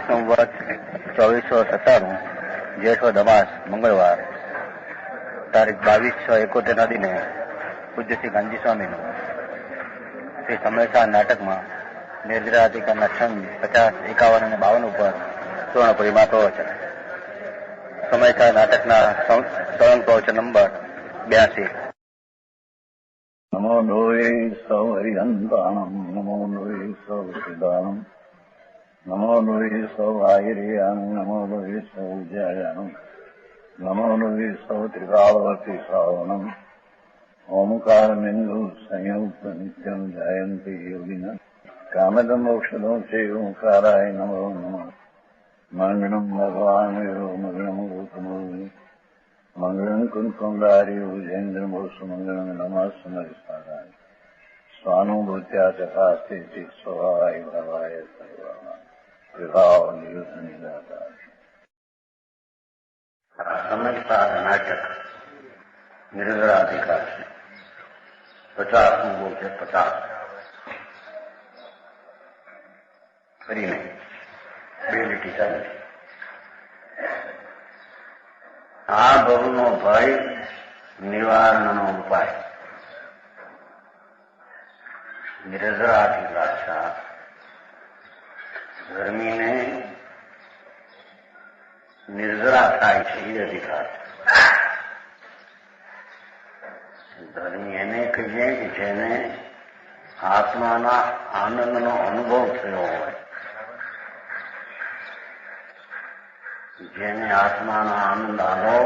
સંવત 2497 જેઠવદ અમાસ મંગળવાર તારીખ 22/6/71 ના દિને પૂજ્ય શ્રી ગાંધી સ્વામીનું શ્રી સમયસાર નાટકમાં નિર્જરાધિકારના છંદ 50, 51 અને 52 ઉપર સુવર્ણપુરીમાં પ્રવચન. સમયસાર નાટકના સળંગ પ્રવચન નંબર 82. નમો લોહે સૌ હરિહંતાણમ, નમો લોહે સૌ સિદ્ધાણમ, નમો લોહે સૌ આયર્યાન, નમો લોહે સૌ જયાનમ, નમો લોહે સૌ ત્રિકાળવતી શ્રાવણમ, ઓમકાર બિંદુ સંયુક્ત નિત્યમ જયંતી યોગિના કામદમ ઔષધો છે ઓંકારાય નમો નમઃ. મંગળમ ભગવાન વિરો મંગળમ ગૌતમો મંગળમ કુંકુંડાર્યો જૈન્દ્રમોષ મંગળમ નમઃ સમયસારાય સ્વાનુભૂત્યા ચકાસ્તે સ્વભાવાય ભાવાય સર્વા વિભાવ નિદાતા. સમયસાર નાટક નિર્જરાધિકાર છે. 50 બોલ છે. 50 ફરી નહીં, 2 લીટી ચાલે. આ ભવનો ભય નિવારણનો ઉપાય. નિર્જરાધિકાર ગરમીને નિર્જરા થાય છે એ અધિકાર. ગરમી એને કહીએ કે જેને આત્માના આનંદનો અનુભવ થયો હોય, જેને આત્માના આનંદ આવો,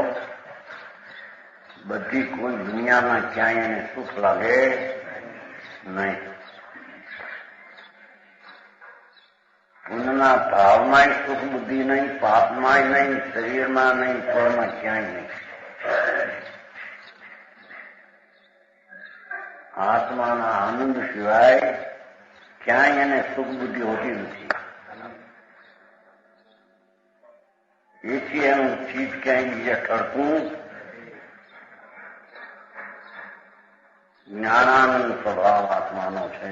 બધી કોઈ દુનિયામાં ક્યાંય એને સુખ લાગે નહીં. પુણ્યના ભાવમાંય સુખ બુદ્ધિ નહીં, પાપમાંય નહીં, શરીરમાં નહીં, ફળમાં ક્યાંય નહીં. આત્માના આનંદ સિવાય ક્યાંય એને સુખ બુદ્ધિ હોતી નથી. એથી એનું ચીજ ક્યાંય બીજે ટળતું. જ્ઞાનાનંદ સ્વભાવ આત્માનો છે.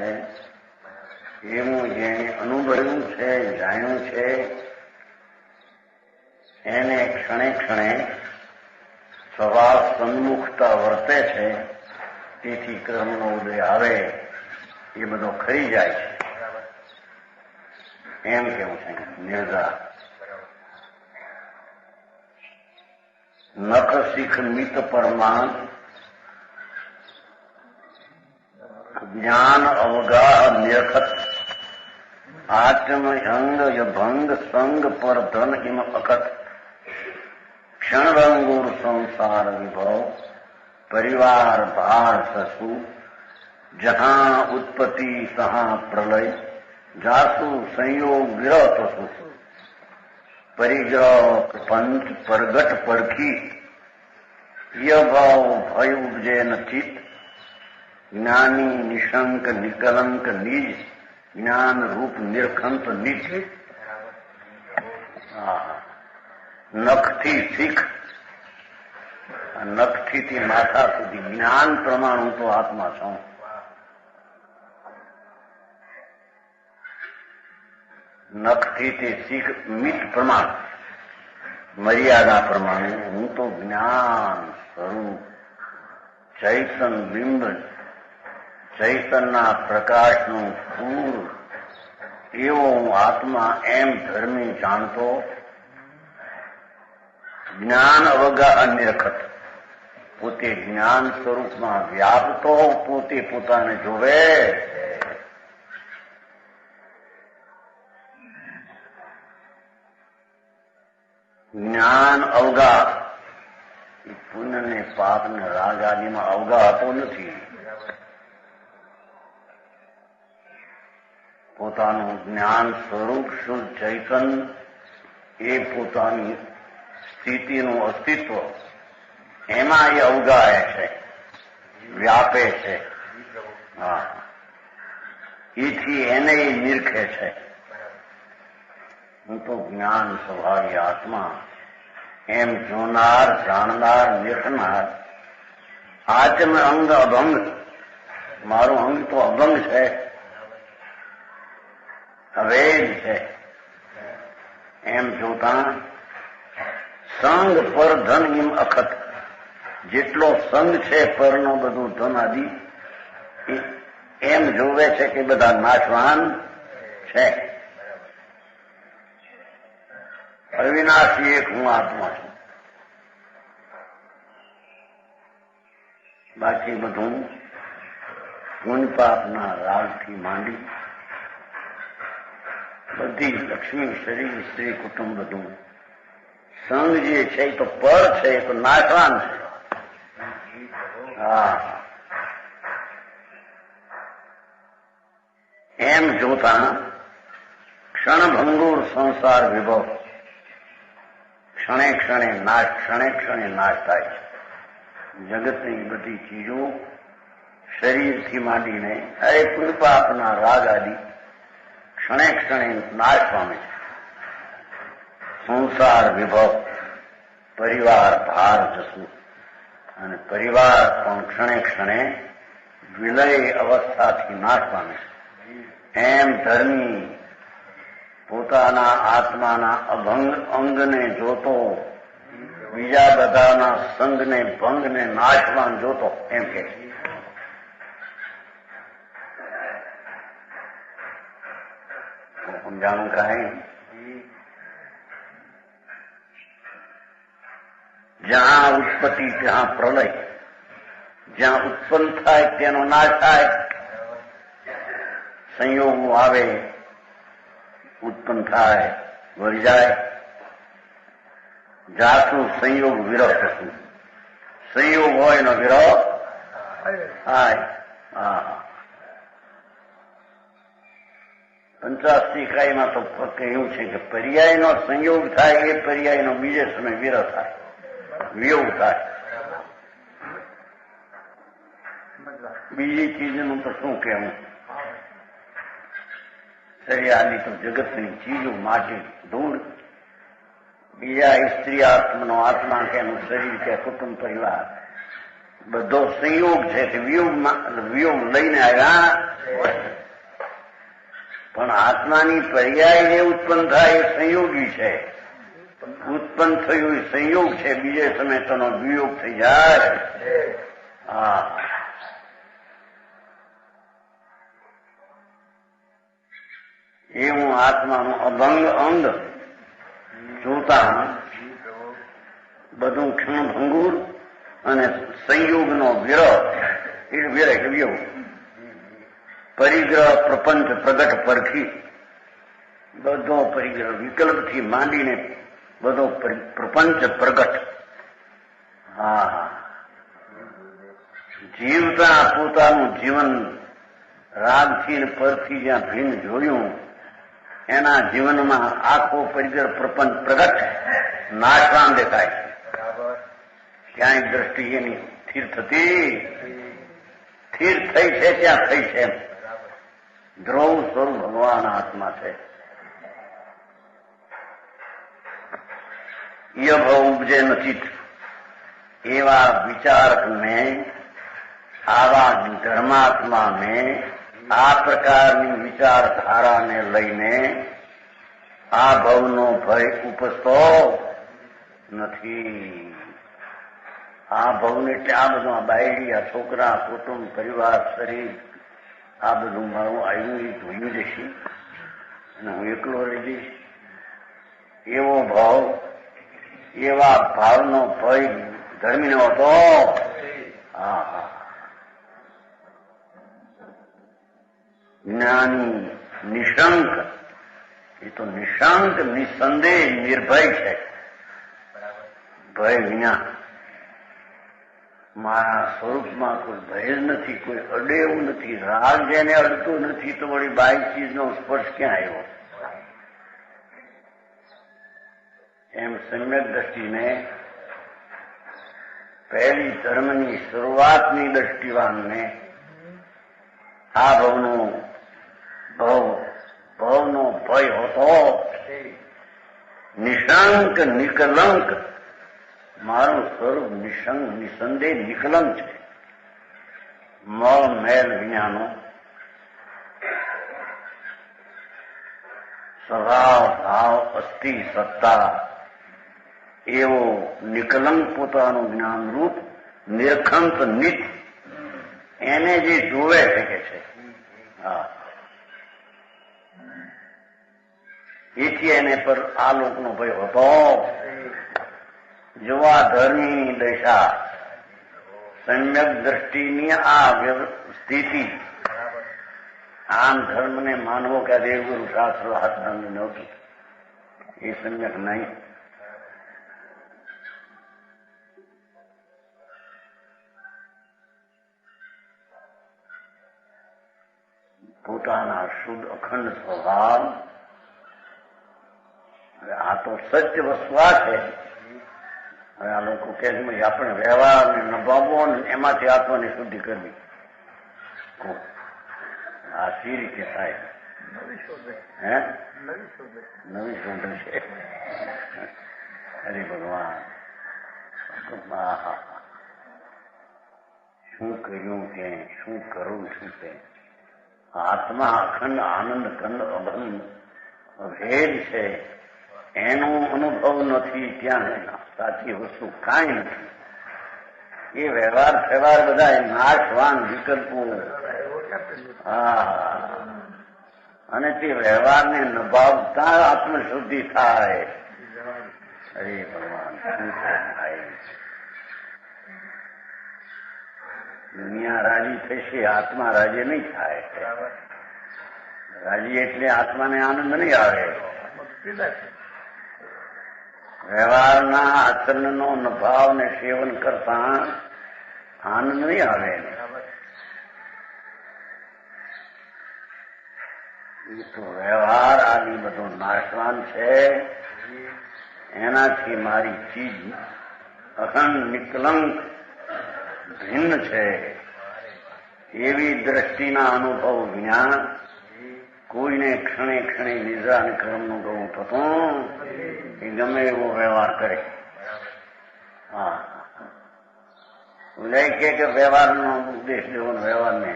એવું જેને અનુભવ્યું છે, જાણ્યું છે, એને ક્ષણે ક્ષણે સ્વભાવ સન્મુખતા વર્તે છે. તેથી કર્મનો ઉદય આવે એ બધો ખરી જાય છે એમ કેવું છે. નિર્જરા નખ શીખ મિત પરમાન જ્ઞાન અવગાહ નિરખત આત્મ અંગ ભંગ સંગ પર ધન હિમ અકત ક્ષણરંગુર સંસાર વિભવ પરિવાર ભાર સસુ જહાં ઉત્પત્તિ તહાં પ્રલય જાસુ સંયોગ વિરહ પશુ પરિગ્રહ પંચ પરગટ પરખી ય ભાવ ભય ઉપજે ન ચિત જ્ઞાની નિશંક નિકલંક નિજ જ્ઞાન રૂપ નિર્ખંત નિજ. નખથી શીખ, નખથી માથા સુધી જ્ઞાન પ્રમાણ હું તો આત્મા છું. નખથી તે શીખ મિત પ્રમાણ, મર્યાદા પ્રમાણે હું તો જ્ઞાન સ્વરૂપ ચૈતન બિંબ, ચૈતનના પ્રકાશનું ફૂલ એવો હું આત્મા એમ ધર્મી જાણતો. જ્ઞાન અવગા અન્યખત પોતે જ્ઞાન સ્વરૂપમાં વ્યાપતો, પોતે પોતાને જોવે. જ્ઞાન અવગા પુણ્ય ને પાપ ને રાગ આદિમાં અવગા હતો નથી. પોતાનું જ્ઞાન સ્વરૂપ શુદ્ધ ચૈતન એ પોતાની સ્થિતિનું અસ્તિત્વ એમાં એ અવગાહે છે, વ્યાપે છે. હા, એથી એને એ નિરખે છે. હું તો જ્ઞાન સ્વભાવી આત્મા એમ જોનાર, જાણનાર, નિરખનાર. આચમ અંગ અભંગ, મારું અંગ તો અભંગ છે, અવેજ છે. એમ જોતા સંગ પર ધન એમ અખત, જેટલો સંગ છે પરનો બધું ધન આદિ એમ જોવે છે કે બધા નાશવાન છે. અવિનાશી એક હું આત્મા છું. બાકી બધું પુણ્ય પાપના રાગથી માંડી બધી લક્ષ્મી શરીર સ્ત્રી કુટુંબ બધું સંગ જે છે એ તો પર છે, એ તો નાશવાન છે. હા, એમ જોતા ક્ષણભંગુર સંસાર વિભવ ક્ષણે ક્ષણે નાશ થાય છે. જગતની બધી ચીજો શરીરથી માંડીને અરે કૃપાપના રાગ આદિ ક્ષણે ક્ષણે નાશ પામે છે. સંસાર વિભવ પરિવાર ભાર જશું અને પરિવાર પણ ક્ષણે ક્ષણે વિલય અવસ્થાથી નાશ પામે છે. એમ ધર્મી પોતાના આત્માના અભંગ અંગને જોતો બીજા બધાના સંગને ભંગને નાશવાન જોતો એમ કે સમજાણું કાંઈ? જ્યાં ઉત્પત્તિ ત્યાં પ્રલય, જ્યાં ઉત્પન્ન થાય તેનો નાશ થાય. સંયોગો આવે, ઉત્પન્ન થાય, વળી જાય. જાતું સંયોગ વિરહ થતું, સંયોગ હોય એનો વિરહ થાય. હા, પંચાશી ઇકાઈમાં તો ફક્ત એવું છે કે પર્યાયનો સંયોગ થાય એ પર્યાયનો બીજે સમય વિરહ થાય, વિયોગ થાય. બીજી ચીજનું તો શું કહેવું? શરીરની તો જગતની ચીજો માટી ધૂળ, બીજા સ્ત્રી આત્માનો આત્મા કે એનું શરીર કે કુટુંબ પરિવાર બધો સંયોગ છે કે વિયોગ લઈને આવ્યા. પણ આત્માની પર્યાય જે ઉત્પન્ન થાય એ સંયોગી છે. ઉત્પન્ન થયું એ સંયોગ છે, બીજે સમય તેનો વિયોગ થઈ જાય. હા, એવું આત્માનું અભંગ અંગ જોતા બધું ક્ષણભંગુર અને સંયોગનો વિરહ એટલે વિયોગ. પરિગ્રહ પ્રપંચ પ્રગટ પરખી બધો પરિગ્રહ વિકલ્પથી માંડીને બધો પ્રપંચ પ્રગટ. હા, જીવતા પોતાનું જીવન રાગથી પરથી જ્યાં ભિન્ન જોયું એના જીવનમાં આખો પરિગ્રહ પ્રપંચ પ્રગટ નાશવાન દેખાય છે. ક્યાંય દ્રષ્ટિ એની સ્થિર થતી, સ્થિર થઈ છે ત્યાં થઈ છે. ધ્રુવ સ્વરૂપ ભગવાન આત્મા છે. યભ ઉપજે નથી એવા વિચારકને, આવા ધર્માત્માને આ પ્રકારની વિચારધારાને લઈને આ ભવનો ભય ઉપજતો નથી. આ ભવને એટલે આ બધું આ બાયડી, આ છોકરા, કુટુંબ, પરિવાર, શરીર આ બધું મારું આવ્યું એ જોયું જશે અને હું એકલો રહી જઈશ એવો ભાવ, એવા ભાવનો ભય ધર્મીને હતો. હા, જ્ઞાની નિશંક, એ તો નિશંક નિસંદેહ નિર્ભય છે. ભય વિના મારા સ્વરૂપમાં કોઈ ભય જ નથી, કોઈ અડે એવું નથી. રાગ જેને અડતો નથી તો વળી બાહ્ય ચીજનો સ્પર્શ ક્યાં આવ્યો? એમ સમ્યક દ્રષ્ટિને પહેલી ધર્મની શરૂઆતની દ્રષ્ટિવાનને આ ભવનો ભય હોતો. નિશંક નિકલંક, મારું સ્વરૂપ નિશંક નિસંદેહ નિકલંક છે. મળ મેલ વિનાનો સ્વભાવ ભાવ અસ્થિ સત્તા એવો નિકલંક પોતાનું જ્ઞાનરૂપ નિરખંત નિત એને જે જોવે છે કે છે હા એથી એને પર આ લોકનો ભય હતો. જો આ ધર્મની દશા સમ્યક દ્રષ્ટિની આ સ્થિતિ આમ ધર્મને માનવો કે દેવગુરુ શાસ્ત્રો હાથની નહોતું એ સમ્યક નહીં. પોતાના શુદ્ધ અખંડ સ્વભાવ આ તો સત્ય વસ્વા છે. હવે આ લોકો કે આપણે વ્યવહારને નભાવવો ને એમાંથી આત્માની શુદ્ધિ કરવી આ સી રીતે થાય હે નવી શોધ છે. હરે ભગવાન શું કર્યું કે શું કરું છું તે આત્મા અખંડ આનંદ ખંડ અભંગ ભેદ છે એનો અનુભવ નથી. ત્યાં સાચી વસ્તુ કાંઈ નથી. એ વ્યવહાર ફેવાર બધા નાશવાન વિકલ્પો અને તે વ્યવહારને નભાવતા આત્મશુદ્ધિ થાય. હરે ભગવાન શું થાય દુનિયા રાજી થશે આત્મા રાજી નહીં થાય. રાજી એટલે આત્માને આનંદ નહીં આવે. વ્યવહારના આચરણનો નભાવ ને સેવન કરતા આનંદ નહીં આવે. એ તો વ્યવહાર આદિ બધો નાશવાન છે. એનાથી મારી ચીજ અખંડ નિકલંક ભિન્ન છે એવી દ્રષ્ટિના અનુભવ વિના કોઈને ક્ષણે ક્ષણે નિદ્રા અને કર્મનું ગવું થતું એ ગમે એવો વ્યવહાર કરે. હા ઉદય કે વ્યવહારનો ઉપદેશ લેવો વ્યવહારને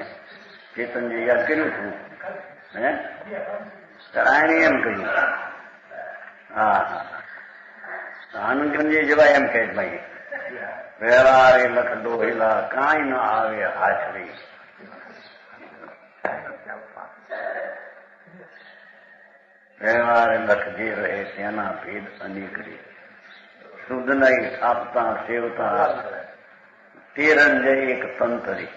ચેતનજી યાદ કર્યું છું હે એને એમ કહ્યું. હા આનંદજી જવાય એમ કહે ભાઈ વ્યવહાર એ લખ ડોહેલા કાંઈ ન આવે હાજરી. વ્યવહાર લખ જે રહે તેના ભેદ અનેકરી શુદ્ધ નહીં સ્થાપતા સેવતા તેરંજય એક તંતરી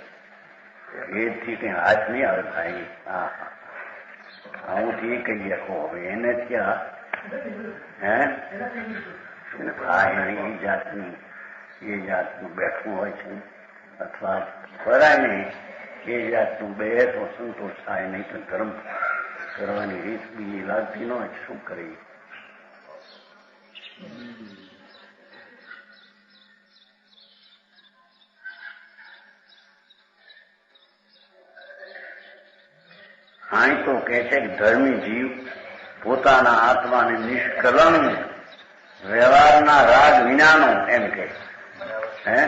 ભેદથી કઈ હાથ નહીં આવે ભાઈ. હા હું થી કહી શકો હવે એને ત્યાં હે એ જાતની એ જાતનું બેઠવું હોય છે અથવા ફરાય નહીં એ જાતનું બે તો સંતોષ થાય નહીં તો ધર્મ કરવાની રીત બીજી લાગતી ન હોય શું કરી. અહીં તો કહે છે કે ધર્મી જીવ પોતાના આત્માને નિષ્કલંક વ્યવહારના રાગ વિનાનો એમ કે હે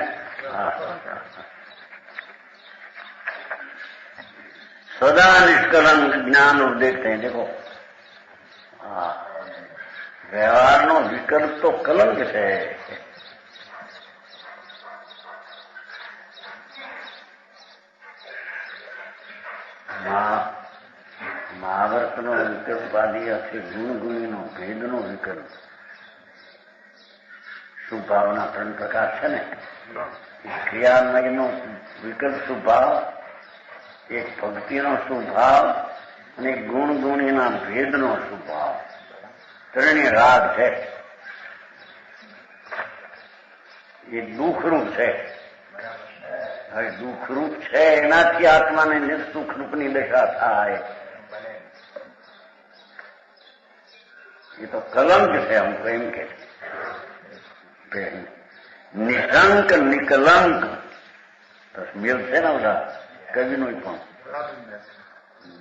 सदा निष्कलंक ज्ञान और देखते हैं. देखो व्यवहार नो विकल्प तो कलंक है. महाभारत नो विकल्प आदि अच्छे गुण गुणी नो भेद नो विकल्प शुभावना 3 प्रकार है ने. क्रियामय नो विकल्प शुभाव એક ભક્તિનો સ્વભાવ અને ગુણ ગુણીના ભેદનો સ્વભાવ ત્રણેય રાગ છે. એ દુઃખરૂપ છે. હવે દુઃખરૂપ છે એનાથી આત્માને નિર્સુખ રૂપની દશા થાય. એ તો કલંક છે. હું તો એમ કે નિશંક નિકલંક તો મેળ છે ને બધા કવિનું પણ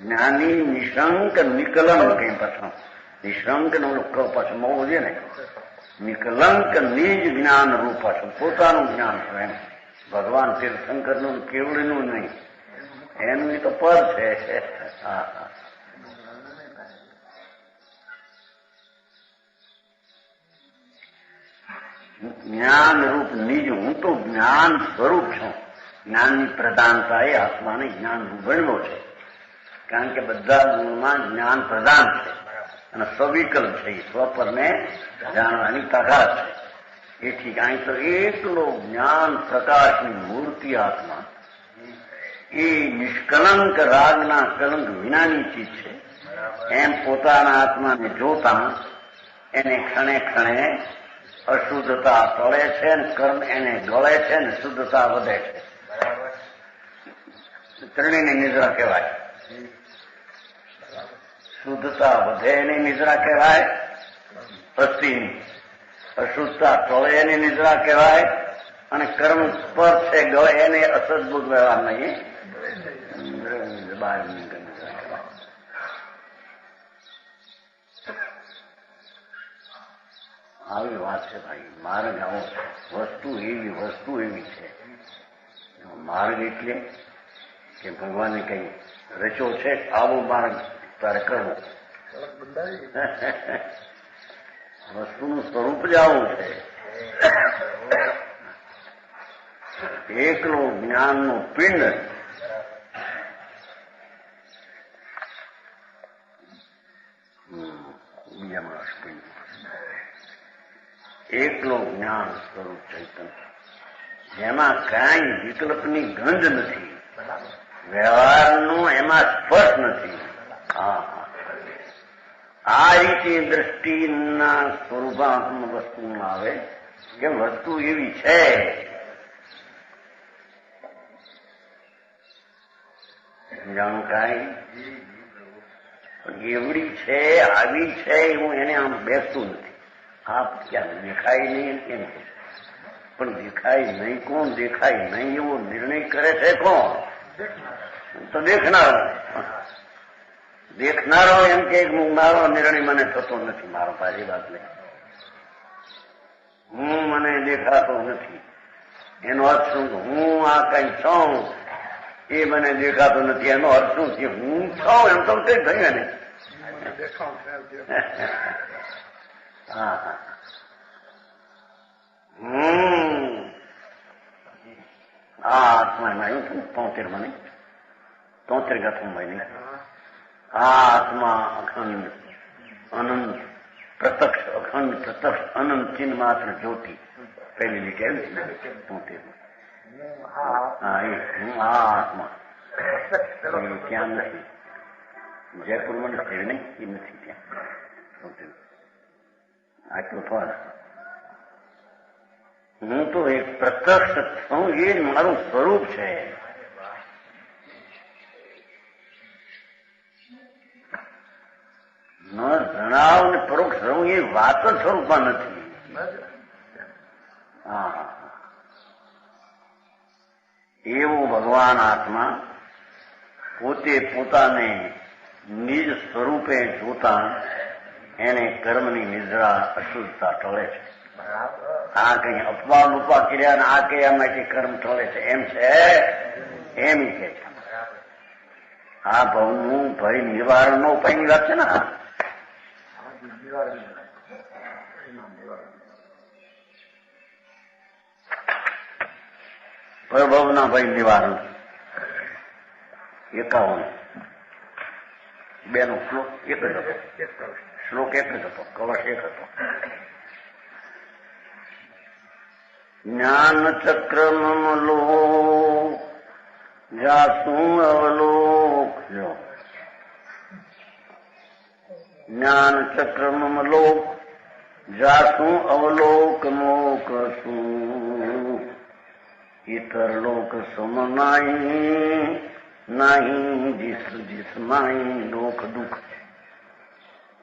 જ્ઞાની નિશંક નિકલંક કઈ પાછું નિશંક નો પાછું મળવું છે ને. નિકલંક નિજ જ્ઞાન રૂપ પાછું પોતાનું જ્ઞાન છે એમ. ભગવાન તીર્થંકરનું કેવડીનું નહીં એનું એ તો પર છે. જ્ઞાનરૂપ નિજ, હું તો જ્ઞાન સ્વરૂપ છું. જ્ઞાનની પ્રધાનતા એ આત્માને જ્ઞાન રૂબણો છે, કારણ કે બધા ગુણમાં જ્ઞાન પ્રધાન છે અને સવિકલ્પ છે. સ્વપરને જાણવાની તાકાત છે. એથી કાંઈ તો એકલો જ્ઞાન પ્રકાશની મૂર્તિ આત્મા, એ નિષ્કલંક રાગના કલંક વિનાની ચીજ છે. એમ પોતાના આત્માને જોતા એને ક્ષણે ક્ષણે અશુદ્ધતા ટળે છે અને કર્મ એને ગળે છે અને શુદ્ધતા વધે છે. ત્રણેયની નિદ્રા કહેવાય. શુદ્ધતા વધે એની નિદ્રા કહેવાય અસ્થિની, અશુદ્ધતા ટળે એની નિદ્રા કહેવાય, અને કર્મ સ્પર્શ છે ગળે એને અસદબુદ્ધ વ્યવહાર નહીં બહારની નિદ્રા કહેવાય. આવી વાત છે ભાઈ. માર્ગ આવો વસ્તુ એવી છે. માર્ગ એટલે કે ભગવાને કઈ રચ્યો છે આવો માર્ગ તારે કરવો. વસ્તુનું સ્વરૂપ જ આવું છે. એકલો જ્ઞાનનો પિંડ બીજા માણસ પિંડ, એકલો જ્ઞાન સ્વરૂપ ચૈતન્ય, જેમાં કાંઈ વિકલ્પની ગંધ નથી, વ્યવહારનું એમાં સ્પર્શ નથી. આ રીતે દ્રષ્ટિના સ્વરૂપાત્મક વસ્તુ આવે કે વસ્તુ એવી છે. જાણું કાંઈ એવડી છે, આવી છે એવું એને આમ બેસતું નથી. આપ ક્યાં દેખાય નહીં કેમ છે, પણ દેખાય નહીં કોણ? દેખાય નહીં એવો નિર્ણય કરે છે કોણ? તો દેખનારો એમ કે મારો નિર્ણય મને થતો નથી. મારો પાછી વાત નહીં, હું મને દેખાતો નથી. એનો અર્થ શું? હું આ કઈ છું એ મને દેખાતો નથી. એનો અર્થ શું છે? હું છું એમ તો કઈ થયું ને. હા હા, આ આત્મામાં આવ્યું છું 73 મને 73 ગથુંભાઈ નહીં. આ આત્મા અખંડ અનંત પ્રત્યક્ષ, અખંડ પ્રત્યક્ષ અનંત ચિહ્ન માત્ર જ્યોતિ. પહેલી લીટી આવી 73. હા, એ હું આ આત્મા ત્યાં નથી. જયપુરમાં નથી નહીં, એ નથી ત્યાં. આટલું ફળ હું તો એક પ્રત્યક્ષ છું, એ જ મારું સ્વરૂપ છે. ન જણાવ ને પરોક્ષ રહું એ વાત જ સ્વરૂપમાં નથી. હા, એવું ભગવાન આત્મા પોતે પોતાને નિજ સ્વરૂપે જોતા એને કર્મની નિદ્રા અશુદ્ધતા ટળે છે. આ કઈ અપવાદ ઉપા કર્યા ને આ કયા માટે કર્મ ટળે છે એમ છે? એમ કે આ ભવનું ભય નિવારણ નો ઉપાયની વાત છે ને. પરભવના ભય નિવારણ 51 બેનો શ્લોક એક જ હતો. શ્લોક એક જ હતો, કવચ એક હતો. જ્ઞાન ચક્ર મમલો જાસું અવલોક. જ્ઞાન ચક્ર મમલોક જાસું અવલોક મોકસું ઇતર લોક સમનાઈ નહીં જિસમાઈ લોક દુઃખ.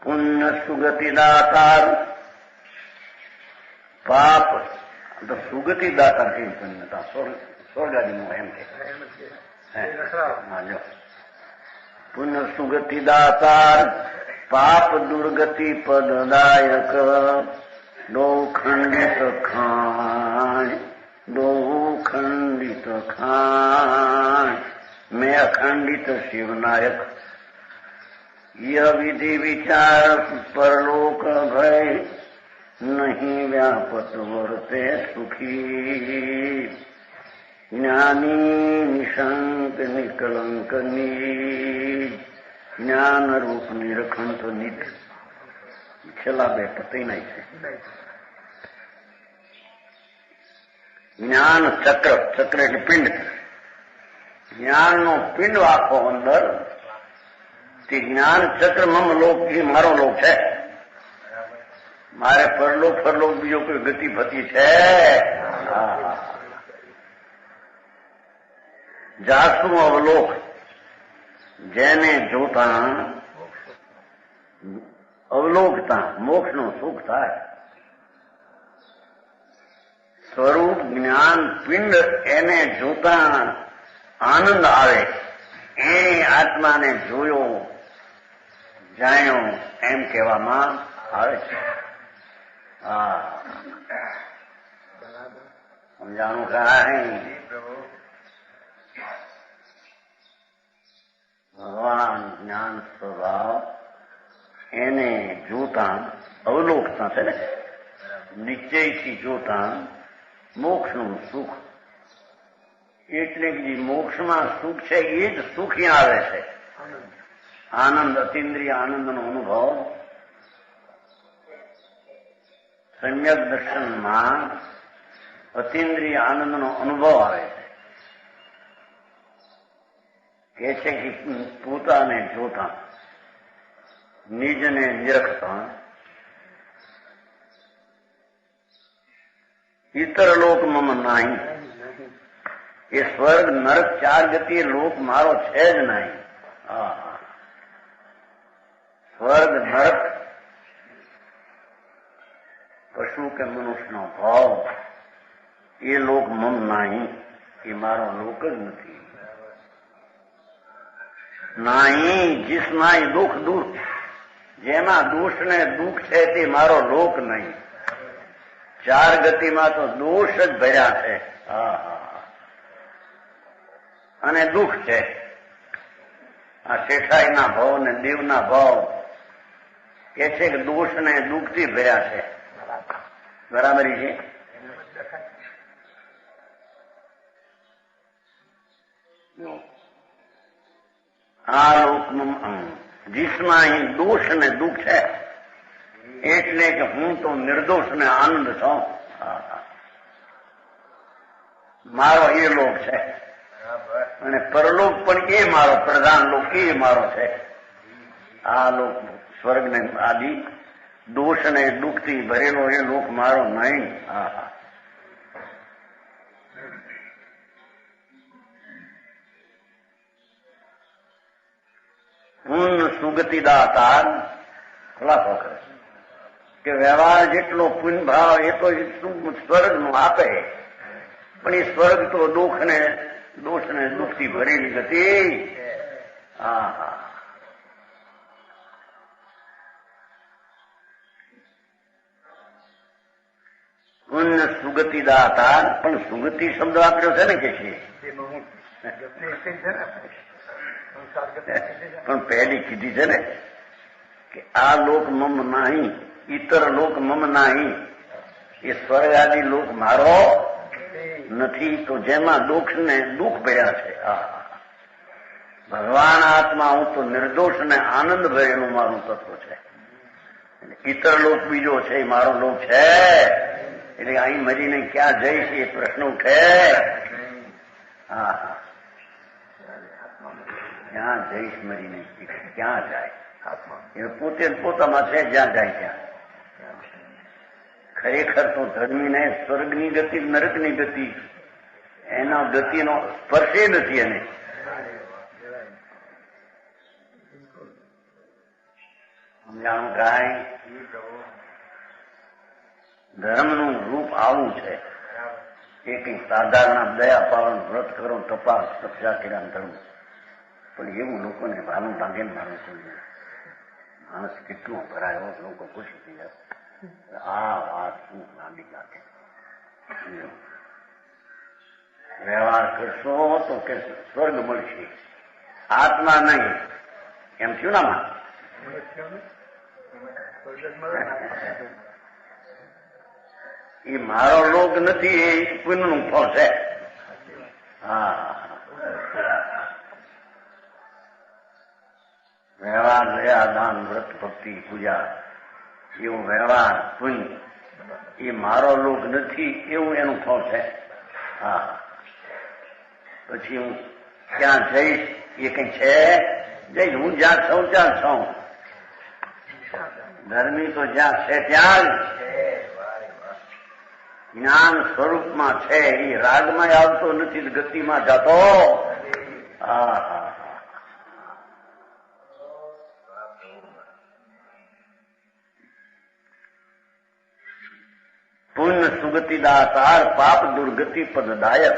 પુણ્ય સુગતિ દાતાર પાપ તો સુગતિ દાતાર કેવી પુણ્યતા? સ્વર્ગાદીનું એમ કે પુણ્ય સુગતિ દાતાર પાપ દુર્ગતિ પદદાયક દો ખંડિત ખાણ દો ખંડિત ખાણ મેં અખંડિત શિવનાયક ય વિધિ વિચાર પરલોક ભય नहीं व्यापत वर्ते सुखी ज्ञानी निशंक निकलंक निज ज्ञान रूप निरखंत निध છેલ્લા બે પતિ નહીં છે. જ્ઞાન ચક્ર ચક્ર એટલે પિંડ જ્ઞાનનો પિંડ આખો અંદર તે જ્ઞાન ચક્ર મમ લોક એ મારો લોક છે. મારે પરલોક ફરલોક બીજો કોઈ ગતિ ભતી છે. જાસુ અવલોક જેને જોતા અવલોકતા મોક્ષનું સુખ થાય. સ્વરૂપ જ્ઞાન પિંડ એને જોતા આનંદ આવે એ આત્માને જોયો જાણ્યો એમ કહેવામાં આવે છે. સમજાણું કાંઈ ભગવાન જ્ઞાન સ્વભાવ એને જોતા અવલોકતા છે ને નિશ્ચયથી જોતા મોક્ષનું સુખ એટલે કે જે મોક્ષમાં સુખ છે એ જ સુખ આવે છે. આનંદ અતિન્દ્રિય આનંદનો અનુભવ સમ્યક દર્શનમાં અતિન્દ્રિય આનંદનો અનુભવ આવે છે. કે છે કે પોતાને જોતા નિજને નિરખતા ઇતર લોક મમ નહીં. એ સ્વર્ગ નરક ચાર ગતિ લોક મારો છે જ નહીં. સ્વર્ગ નરક પશુ કે મનુષ્યનો ભાવ એ લોક મમ નહીં. એ મારો લોક જ નથી. નહીં જીસમાં દુઃખ દૂર જેમાં દોષ ને દુઃખ છે તે મારો લોક નહીં. ચાર ગતિમાં તો દોષ જ ભર્યા છે અને દુઃખ છે. આ શેષાઈના ભાવ ને દેવના ભાવ કે છે કે દોષ ને દુઃખથી ભર્યા છે. બરાબર છે. આ લોકમાં જીસમાં અહીં દોષ ને દુઃખ છે એટલે કે હું તો નિર્દોષ ને આનંદ છું. મારો એ લોક છે અને પરલોક પણ એ મારો પ્રધાન લોક એ મારો છે. આ લોક સ્વર્ગ ને આદિ દોષ ને દુઃખથી ભરેલો એ લોક મારો નહીં. પૂર્ણ સુગતિદાતા ખુલાસો કરે કે વ્યવહાર જેટલો પુણ્ય ભાવ એ તો સ્વર્ગ નું આપે પણ એ સ્વર્ગ તો દોષ ને દુઃખથી ભરેલી ગતિ. પુણ્ય સુગતિદાતા પણ સુગતિ શબ્દ આપ્યો છે ને કે છે પણ પહેલી કીધી છે ને કે આ લોક મમ નહીં ઇતર લોક મમ નહીં. એ સ્વર્ગ આદિ લોક મારો નથી. તો જેમાં દુઃખ ને દુઃખ ભર્યા છે. ભગવાન આત્મા હું તો નિર્દોષ ને આનંદ ભરેલું મારું તત્વ છે. ઇતર લોક બીજો છે એ મારો લોક છે. એટલે અહીં મરીને ક્યાં જઈશ એ પ્રશ્ન ઉઠે. ક્યાં જઈશ મરીને ક્યાં જાય એ પોતે પોતામાં છે જ્યાં જાય ત્યાં. ખરેખર તો ધર્મીને સ્વર્ગની ગતિ નરકની ગતિ એના ગતિનો સ્પર્શે નથી. એને સમજાણું કાંઈ ધર્મનું રૂપ આવું છે. એ કઈ સાધારણ દયા પાલન વ્રત કરો તપાસ તપસ્યા કર્યા ધર્મ પણ એવું લોકોને ભાલું ભાંગે મારું જોઈએ. માણસ કેટલું ભરાયો લોકો ખુશી થઈ જાય. આ વાત શું લાંબી લાગે. વ્યવહાર કરશો તો કે સ્વર્ગ મળશે આત્મા નહીં એમ થયું ના માં. એ મારો લોક નથી, એ પુણ્યનું ફળ છે. હા, વ્યવહાર, દયા, દાન, વ્રત, ભક્તિ, પૂજા એવું વ્યવહાર પુણ્ય એ મારો લોક નથી, એવું એનું ફળ છે. હા, પછી હું ક્યાં જઈશ એ કઈ છે? જઈશ હું જ્યાં છું ત્યાં છું. ધર્મી તો જ્યાં છે ત્યાં જ જ્ઞાન સ્વરૂપમાં છે. એ રાગમાં આવતો નથી, ગતિમાં જતો. હા, પુણ્ય સુગતિદાતાર, પાપ દુર્ગતિ પદદાયક.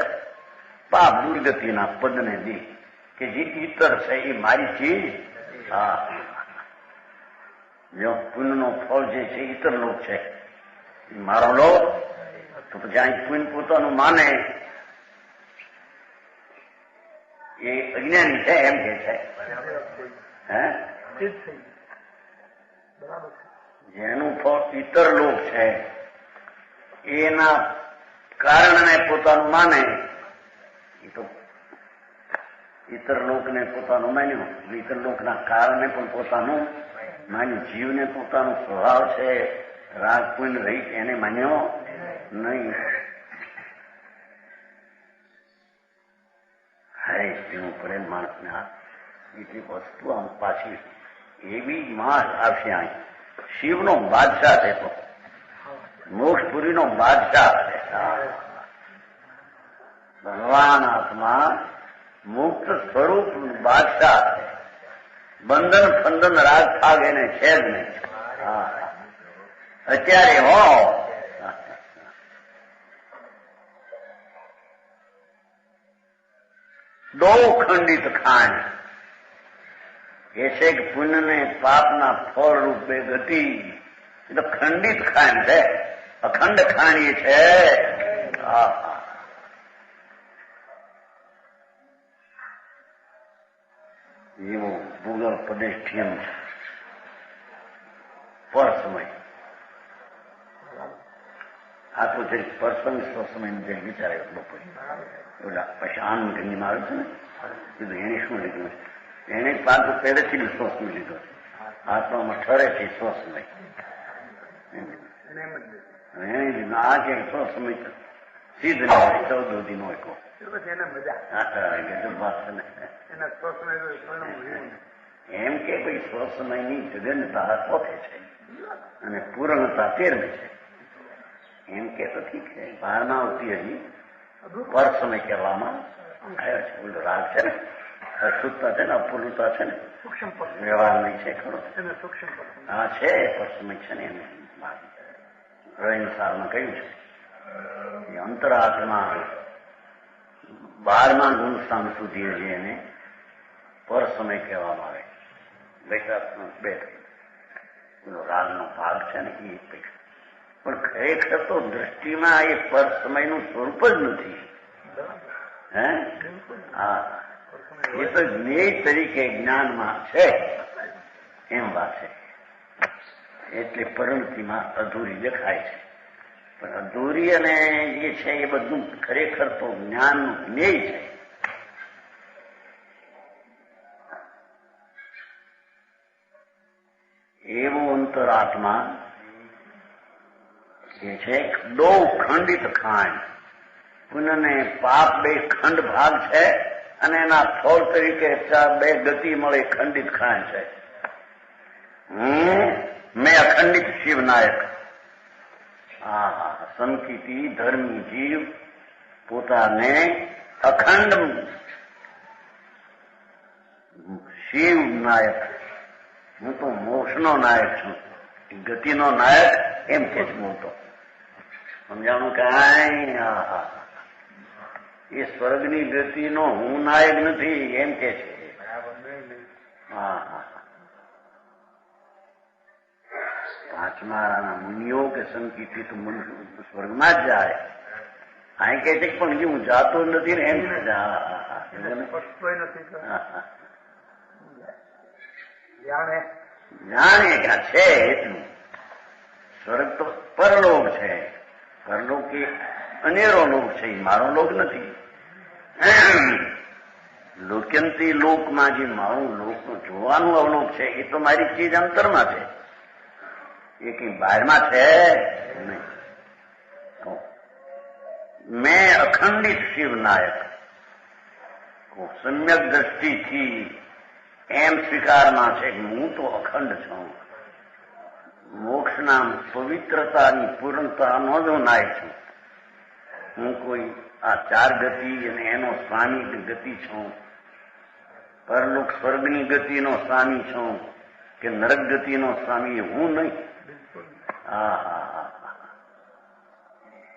પાપ દુર્ગતિના પદને દે કે જે ઈતર છે એ મારી ચીજ. હા, જો પુણ્યનો ફળ જે છે ઈતર લોક છે, એ મારો લોક. તો પછી અહીં પુણ્ય પોતાનું માને એ અજ્ઞાની છે એમ કે છે. હે, જેનું ફળ ઈતર લોક છે એના કારણને પોતાનું માને એ તો ઈતર લોકને પોતાનું માન્યું, ઈતર લોકના કારણે પણ પોતાનું માન્યું. જીવને પોતાનો સ્વભાવ છે રાગ પુણ્ય રહી એને માન્યો નહીં. હાય પીવું પડે માણસને. આ એટલી વસ્તુ આમ પાછી એવી માસ આવશે. અહીં શિવનો બાદશાહ છે, તો મોક્ષપુરીનો બાદશાહ છે. ભગવાન આત્મા મુક્ત સ્વરૂપ બાદશાહ છે. બંધન ફંદન રાગ થાગ એને છે જ નહીં. હા, અત્યારે હો દો ખંડિત ખાણ એ છે કે પુણ્ય ને પાપના ફળ રૂપે ગતિ. એ તો ખંડિત ખાણ છે, અખંડ ખાણી છે. એવો ભૂગલ પ્રદેશ પર સમય આ તો જે પરસંગ સ્વસમય જે વિચારે બપોરે ઓલા પછી આનંદ ગંગીમાં આવે છે ને, કીધું એને શું લીધું? એને પાછું પહેલેથી સ્વસમય લીધો છે. આત્મામાં ઠરે છે સ્વસમય. આ કે સ્વસમય સિદ્ધ ન હોય, 14 દિન હોય કહો. એમ કે ભાઈ સ્વસમયની જગન્નતા ચોથે છે અને પૂર્ણતા 13મી છે. એમ કે તો ઠીક છે. ભાવનાવતી હજી પર સમય કહેવામાં આવ્યો છે. બોલો રાગ છે ને, અશુદ્ધતા છે ને, અપૂર્ણતા છે ને, વ્યવહાર નહીં છે ખરો. હા છે, પર સમય છે ને. એને રવિસારમાં કહ્યું છે એ અંતરાત્મા 12મા ગુણ સ્થાન સુધી હજી એને પર સમય કહેવામાં આવે. વૈશાખનો 2 રાગનો ભાગ છે ને એ પણ ખરેખર તો દ્રષ્ટિમાં એ પર સમયનું સ્વરૂપ જ નથી. હે, હા, એ તો જ્ઞેય તરીકે જ્ઞાનમાં છે એમ વાત છે. એટલે પરિણતિમાં અધૂરી દેખાય છે. પણ અધૂરી અને જે છે એ બધું ખરેખર તો જ્ઞાનનું જ્ઞેય છે. એવો અંતરાત્મા જે છે દો ખંડિત ખાંડ. પુણ્ય ને પાપ 2 ખંડ ભાગ છે અને એના ફળ તરીકે 2 ગતિ મળે ખંડિત ખાંડ છે. મેં અખંડિત શિવનાયક. હા, સંકિતી ધર્મી જીવ પોતાને અખંડ શિવ નાયક, હું તો મોક્ષનો નાયક છું, ગતિનો નાયક એમ કે જ બોલતો. સમજાણું કાંઈ? એ સ્વર્ગની ગતિનો હું નાયક નથી એમ કે છે. હા, 5મા મુનિઓ કે સંકિતી તો સ્વર્ગમાં જ જાય. અહીં કે છે પણ હું જાતો નથી ને એમ જાણે કે છે એટલું. સ્વર્ગ તો પરલોક છે પરલોક એ અનેરો લોક છે, મારો લોક નથી. લોક્યંતી લોકમાં જે મારું લોક જોવાનું અવલોક છે એ તો મારી ચીજ અંતરમાં છે, એ કઈ બહારમાં છે નહીં. મેં અખંડિત શિવનાયક સમ્યક દ્રષ્ટિથી એમ સ્વીકારમાં છે કે હું તો અખંડ છું, મોક્ષના પવિત્રતાની પૂર્ણતાનો જ હું નાયક છું. હું કોઈ આ ચાર ગતિ અને એનો સ્વામી ગતિ છું, પરલોક સ્વર્ગની ગતિનો સ્વામી છું કે નરક ગતિનો સ્વામી હું નહીં. હા હા હા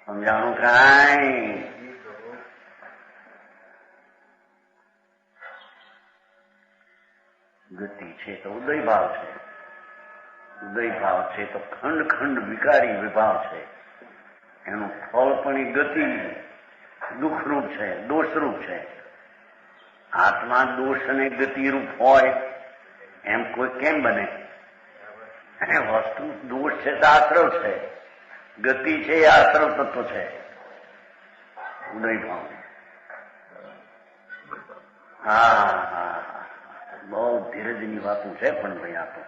સમજાણું કાંઈ? ગતિ છે તો ઉદય ભાવ છે, ઉદય ભાવ છે તો ખંડ ખંડ વિકારી વિભાવ છે. એનું ફળ પણ એ ગતિ દુઃખરૂપ છે, દોષરૂપ છે. આત્મા દોષ અને ગતિરૂપ હોય એમ કોઈ કેમ બને? વસ્તુ દોષ છે તો આશ્રવ છે, ગતિ છે એ આશ્રવ તત્વ છે. ઉદય ભાવ. હા હા બહુ ધીરજની વાતો છે. પણ ભાઈ આ તો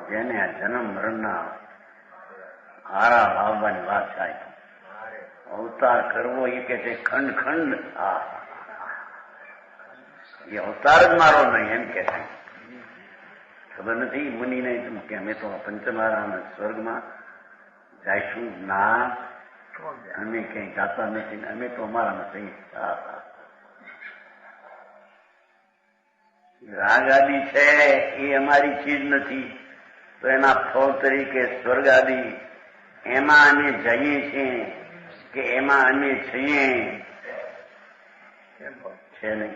જેને આ જન્મ મરણના હારા ભાવવાની વાત થાય, અવતાર કરવો એ કે છે ખંડ ખંડ. હા એ અવતાર જ મારો નહીં એમ કે છે. ખબર નથી મુનિને કે અમે તો પંચમહારામ સ્વર્ગમાં જઈશું? ના, અમે ક્યાંય જાતા નથી, અમે તો અમારા નથી. રાગ આદિ છે એ અમારી ચીજ નથી, તો એના ફળ તરીકે સ્વર્ગ આદિ એમાં અમે જઈએ છીએ કે એમાં અમે છીએ છે નહીં.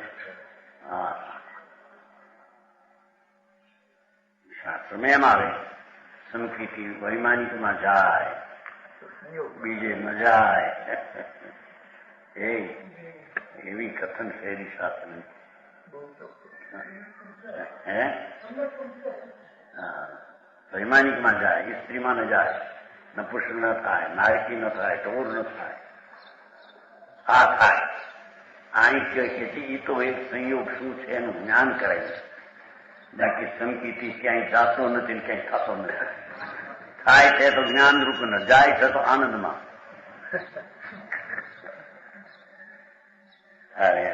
હા શાસ્ત્રમાં એમ આવે સંસ્કૃતિ વૈમાનિકમાં જાય, બીજે ન જાય. એવી કથન શૈલી શાસ્ત્ર હે વૈમાનિકમાં જાય, સ્ત્રીમાં ન જાય, નપુંસક ન થાય, નાયકી ન થાય, ટોર ન થાય. આ થાય અહીં કે એ તો એક સંયોગ શું છે એનું જ્ઞાન કરાય છે. બાકી સંકિતિ ક્યાંય જાતો નથી, ક્યાંય થતો નથી. થાય છે તો જ્ઞાન રૂપ ન, જાય છે તો આનંદમાં. અરે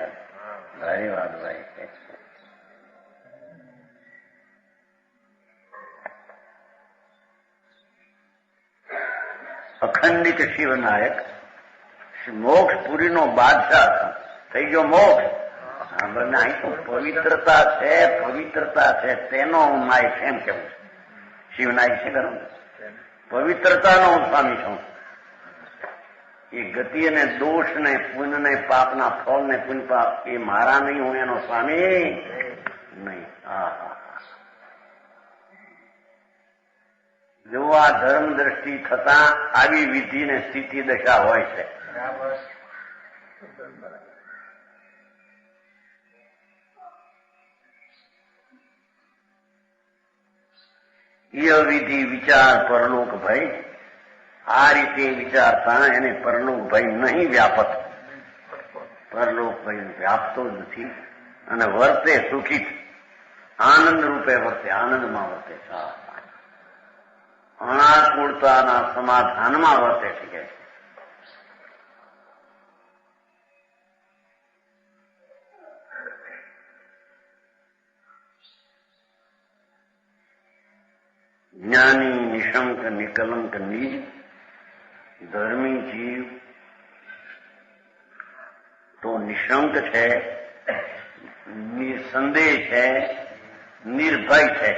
ભાઈ વાત ભાઈ. અખંડિત શિવનાયક મોક્ષપુરીનો બાદશાહ થઈ ગયો. મોક્ષ અહીં તો પવિત્રતા છે, પવિત્રતા છે તેનો હું નાયક એમ કેવું છે. શિવનાયક છે ખરું, પવિત્રતાનો હું સ્વામી છું. એ ગતિ અને દોષ ને પુણ્ય ને પાપના ફળ ને પુણ્ય પાપ એ મારા નહીં, હું એનો સ્વામી નહીં. જો આ ધર્મ દ્રષ્ટિ થતા આવી વિધિ ને સ્થિતિ દશા હોય છે. વિધિ વિચાર પરલોક ભય, આ રીતે વિચારતા એને પરલોક ભય નહીં વ્યાપક. પરલોક ભય વ્યાપતો જ નથી અને વર્તે સુખી, આનંદ રૂપે વર્તે, આનંદમાં વર્તે, અનાકૂળતાના સમાધાનમાં વર્તે છે. જ્ઞાની નિશંક નિકલંક નિજ, ધર્મી જીવ તો નિશંક છે, નિસંદેહ છે, નિર્ભય છે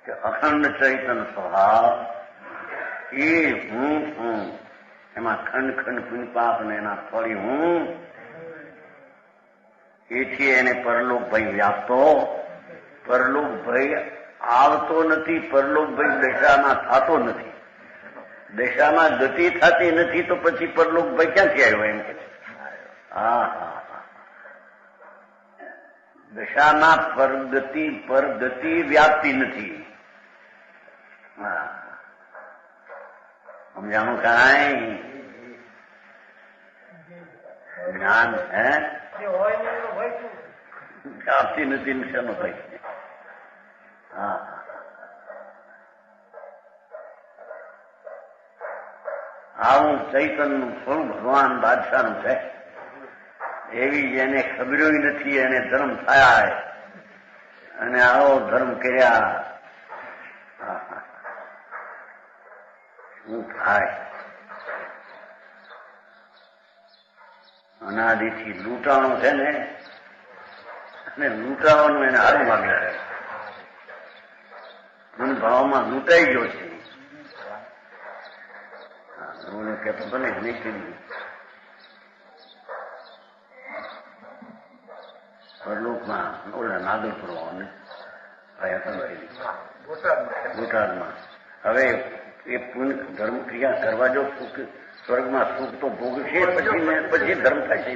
કે અખંડ ચૈતન્ય સ્વભાવ એ હું છું. એમાં ખંડ ખંડ પુણ્ય પાપ ને એના ફળી હું. એથી એને પરલોક ભય વ્યાપતો, પરલોક ભય આવતો નથી, પરલોક ભય દશામાં થતો નથી. દશામાં ગતિ થતી નથી તો પછી પરલોક ભય ક્યાંથી આવ્યો એમ કે છે. દશામાં પરગતિ વ્યાપતી નથી. સમજાણું કાંઈ જ્ઞાન હે આપતી નથી શેનો ભાઈ. હા, આવું ચૈતનનું સ્વરૂપ ભગવાન બાદશાહનું છે. એવી જેને ખબર્યો નથી એને ધર્મ થયા અને આવો ધર્મ કર્યા શું થાય. અનાદિથી લૂંટાણો છે ને અને લૂંટાવાનું એને હારું માગે છે. ભાવમાં લૂંટાઈ ગયો છે. હું કહેતો હતો ને નીકળી પરલોકમાં ઓલા નાદલ કરવાને બોટાદમાં. હવે એ પુણ્ય ધર્મ ક્રિયા કરવા જો સુખ સ્વર્ગમાં સુખ તો ભોગશે પછી ધર્મ થાય છે.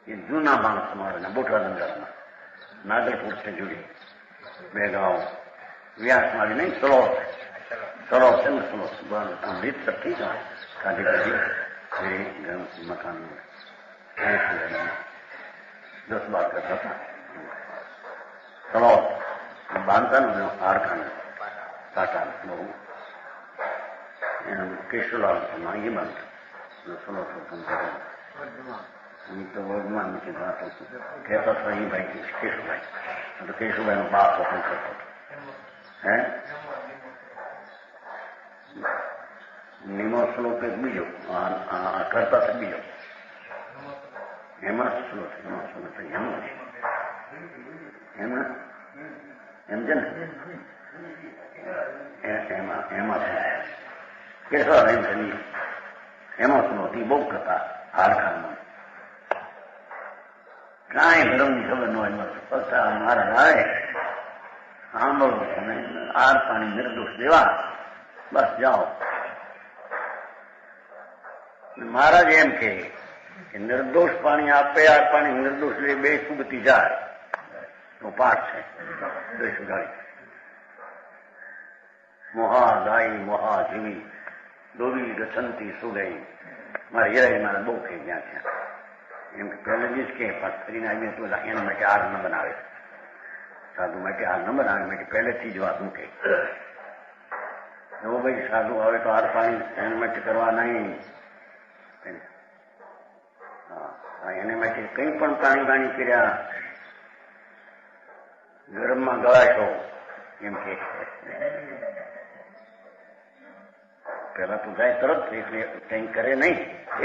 એ જૂના માણસ અમારા બોટાદ અંદરમાં નાગરપુર છે જોડી બે ગાંવ વ્યાસમાં આવી નહીં સલો છે ને સલો રીત સખી કાઢી કાઢી મકાન 10-12 કરતા હતા. સલો બાંધતા ને હારખાને ટાટા બહુ એનું કેશુલાલ એ બાંધતા સલો તો વર્ગમાં નથી વાતો કહેતા હતા. એ ભાઈ કેશુભાઈ તો કેશુભાઈ નો બાપ વખત કરતો હતો. હે નિમો શ્લોક બીજો કરતા હતા બીજો એમાં શ્લોક એમાં એમ છે ને એમાં કેશવ એમ છે એમાં શ્લોક બહુ કરતા હારખાનમાં કાંઈ ધર્મની ખબર ન હોય. ફક્ત મારા રાય સાંભળવું અને આર પાણી નિર્દોષ દેવા બસ જાઓ. મહારાજ એમ કે નિર્દોષ પાણી આપે આર પાણી નિર્દોષ લે બે સુગતી જાય તો પાઠ છે. મોહાદાયી મોહાજીવી દોરી ગછંતી સુગઈ મારા હિરાઈ મારા બહુ કે જ્યાં છે એમ કે પહેલે જ કે કરીને આવીને તો એના માટે હાર ન બનાવે. સાધુ માટે હાર ન બનાવે માટે પહેલેથી જ વાત મૂકે. એવો ભાઈ સાધુ આવે તો હાર પાણી એના માટે કરવા નહીં. એને માટે કંઈ પણ પાણી કર્યા ગરમમાં ગળાશો એમ કે પેલા તો જાય તરત એટલે કંઈ કરે નહીં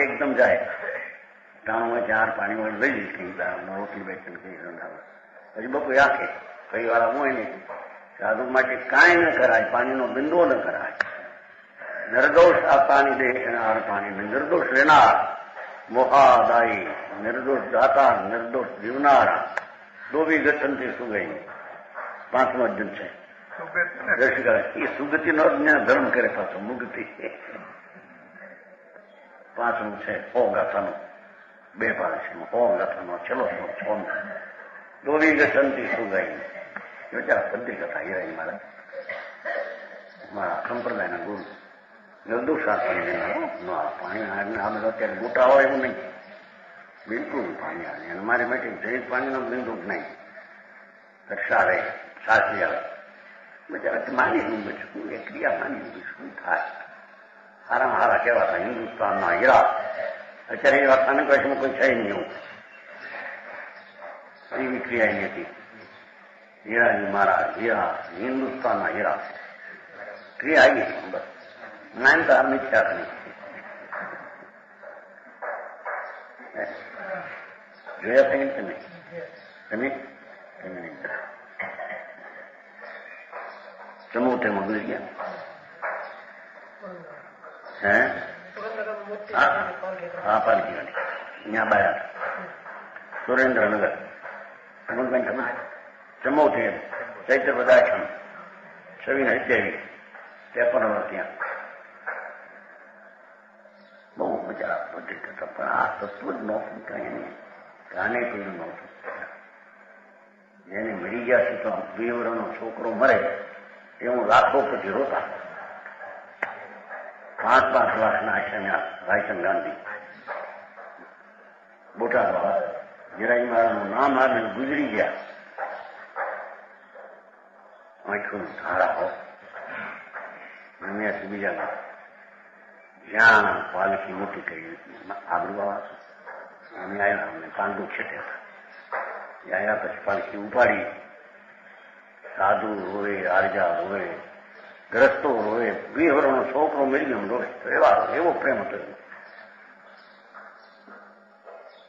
એકદમ જાય. ટાણું 4 પાણી વાળી લઈ જઈશ કઈ રોટલી બેઠી કઈ રંધાવે પછી બપુ રાખે કઈ વાળા હોય નહીં. સાધુ માટે કાંઈ ન કરાય. પાણીનો બિંદુ ન કરાય. નિર્દોષ આ પાણી દે એના પાણી નિર્દોષ લેનાર મોહાદાયી નિર્દોષ દાતા નિર્દોષ જીવનારા ડોબી ગઠનથી સુગઈ 5મો અર્જુન છે. એ સુગતિ નો ધર્મ કરે પાછો મુગતિ 5મું છે. ઓ ગાથાનો 2 પાડે છે. ઓ ગાથાનો છેલ્લો 6 ડોબી ગઠનથી સુગઈ. બિચારા બધી કથા હિરાઈ મારા સંપ્રદાયના ગુરુ નિર્દોષ પાણી આ બધા અત્યારે ગોટા હોય એવું નહીં. બિલકુલ પાણી આવે અને મારી માટે જૈન પાણીનો બિંદુ જ નહીં. રક્ષા રહે સાચી આવે બિચારા માની લીધું છું. એ ક્રિયા માની લીધું શું થાય. સારામાં સારા કહેવાતા હિન્દુસ્તાનના હીરા. અત્યારે એ વાત અનેક વર્ષમાં કોઈ છે નહીં એવું. એવી ક્રિયા હતી. હીરાજી મારા હીરા હિન્દુસ્તાનના હીરા ક્રિયા આવી ગઈ. બસ નામ તો આ મિથ્યા નહીં. જોયા થઈ કે નહીં તમે નહીં. ચમોતેરમાં ભૂલી ગયા. હે હા પાલકી ત્યાં બાયા સુરેન્દ્રનગર ચમોતેર ચૈત્ર પદાર્થમ 27 ત્યાં બહુ મજા બધી થતા. પણ આ તત્વ જ નહોતું કઈ નહીં. કાને કોઈ નહોતું. જેને મરી ગયા છે તો 2 વર્ષનો છોકરો મરે એ હું લાખો પછી રોતા. 5-5 લાખના આશ્રમ્યા રાયચંદ ગાંધી બોટાદમાં જરાઈ મારાનું નામ આવીને ગુજરી ગયા. આંખોનું ધારા હો અહીંયાથી બીજા જ્યાં પાલકી મોટી કરી આબરૂ આવા અમે આવ્યા. અમને પાંડુ છેટે આવ્યા. પછી પાલકી ઉપાડી. સાધુ રોવે, આરજા રોવે, ગ્રસ્તો રોવે, 2 વર્ષનો છોકરો મેળવી એમ રોવે. તો એવો પ્રેમ હતો.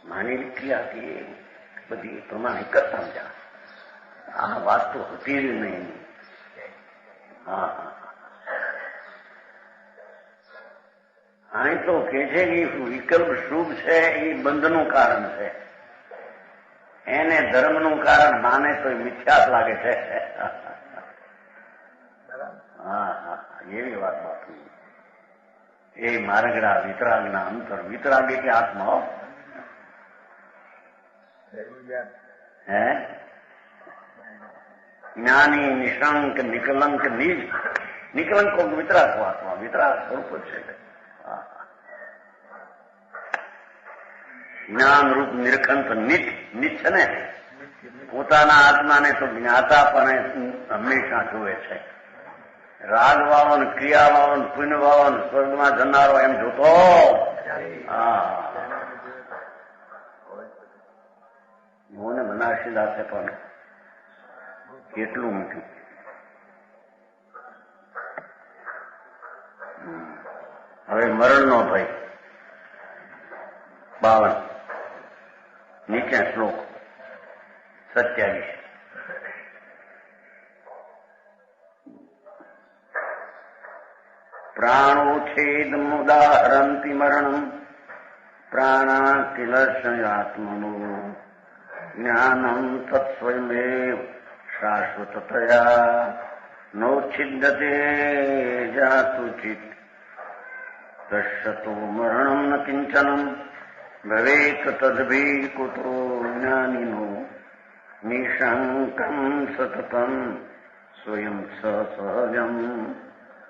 માની ક્રિયા હતી એ બધી પ્રમાણે કરતા મજા. આ વાત તો હતી જ નહીં. હા હા, અહીં તો કે છે કે વિકલ્પ શુભ છે એ બંધનું કારણ છે. એને ધર્મનું કારણ માને તો મિથ્યા લાગે છે. હા હા, એવી વાત બાકી. એ માર્ગડા વિતરાગના અંતર. વિતરાગ કે આત્મા હે જ્ઞાની નિશંક નિકલંક નિજ. નિકલંકો વિતરાગો આત્મા. વિતરાગ સ્વરૂપ છે. જ્ઞાન રૂપ નિરખંત નિત. નિત છે ને પોતાના આત્માને તો જ્ઞાતા પણ હંમેશા જોવે છે. રાગ વાવન, ક્રિયા વાવન, પુણ્ય વાવન, સ્વર્ગમાં જનારો એમ જોતો. હા, મને બનારસી દાસે પણ કેટલું મૂક્યું. હવે મરણનો ભય 52 નીચે શ્લોક 27. પ્રાણોછેદમુદાહરંતિ મરણમ પ્રાણાકિલર્ષયાત્મનો જ્ઞાનમ તત્સ્વયમેવ શાશ્વતતયા નોચ્છિદ્યતે જાતુ ચિત્ત તસ્યતો મરણમ ન કિંચનમ ભવેત તદ્ભી કુતો જ્ઞાનિનો નિશંકમ સતતમ સ્વયં સહજમ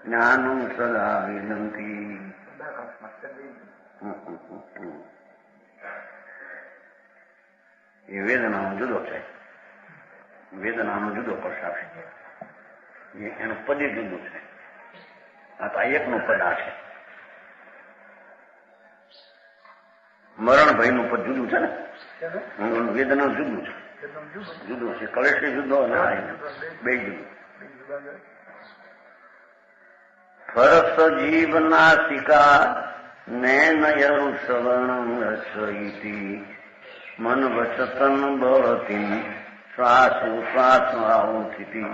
જ્ઞાનમ સદા વિનંતી. એ વેદનાનો જુદો છે. વેદનાનો જુદો પ્રસાર છે. એનું પદ જુદું છે. આ તો એકનું પદ આ છે. મરણ ભયનું પદ જુદું છે ને. વેદના જુદું છે. જુદું છે. કલેશ જુદો અને બે જુદું. ફરસ જીવ નાસિકા નયનયરુ શ્રવણમ રસઈતિ મન વચતન બળતી શ્વાસ આઉથિતિ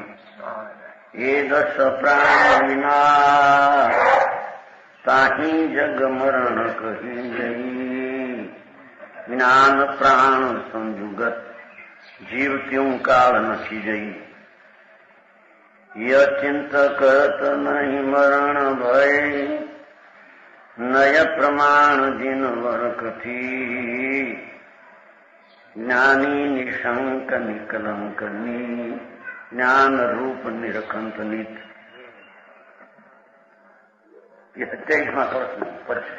એ 10 પ્રાણ વિના તાહી જગ મરણ કહી જઈ જ્ઞાન પ્રાણ સંજુગત જીવ ત્યું કાળ નથી જઈ યચિંત કરત નહીં મરણ ભય નય પ્રમાણ જીન વરકથી જ્ઞાની નિશંક નિકલંકની જ્ઞાન રૂપ નિરખંત નિત. એ 27માં પર છે.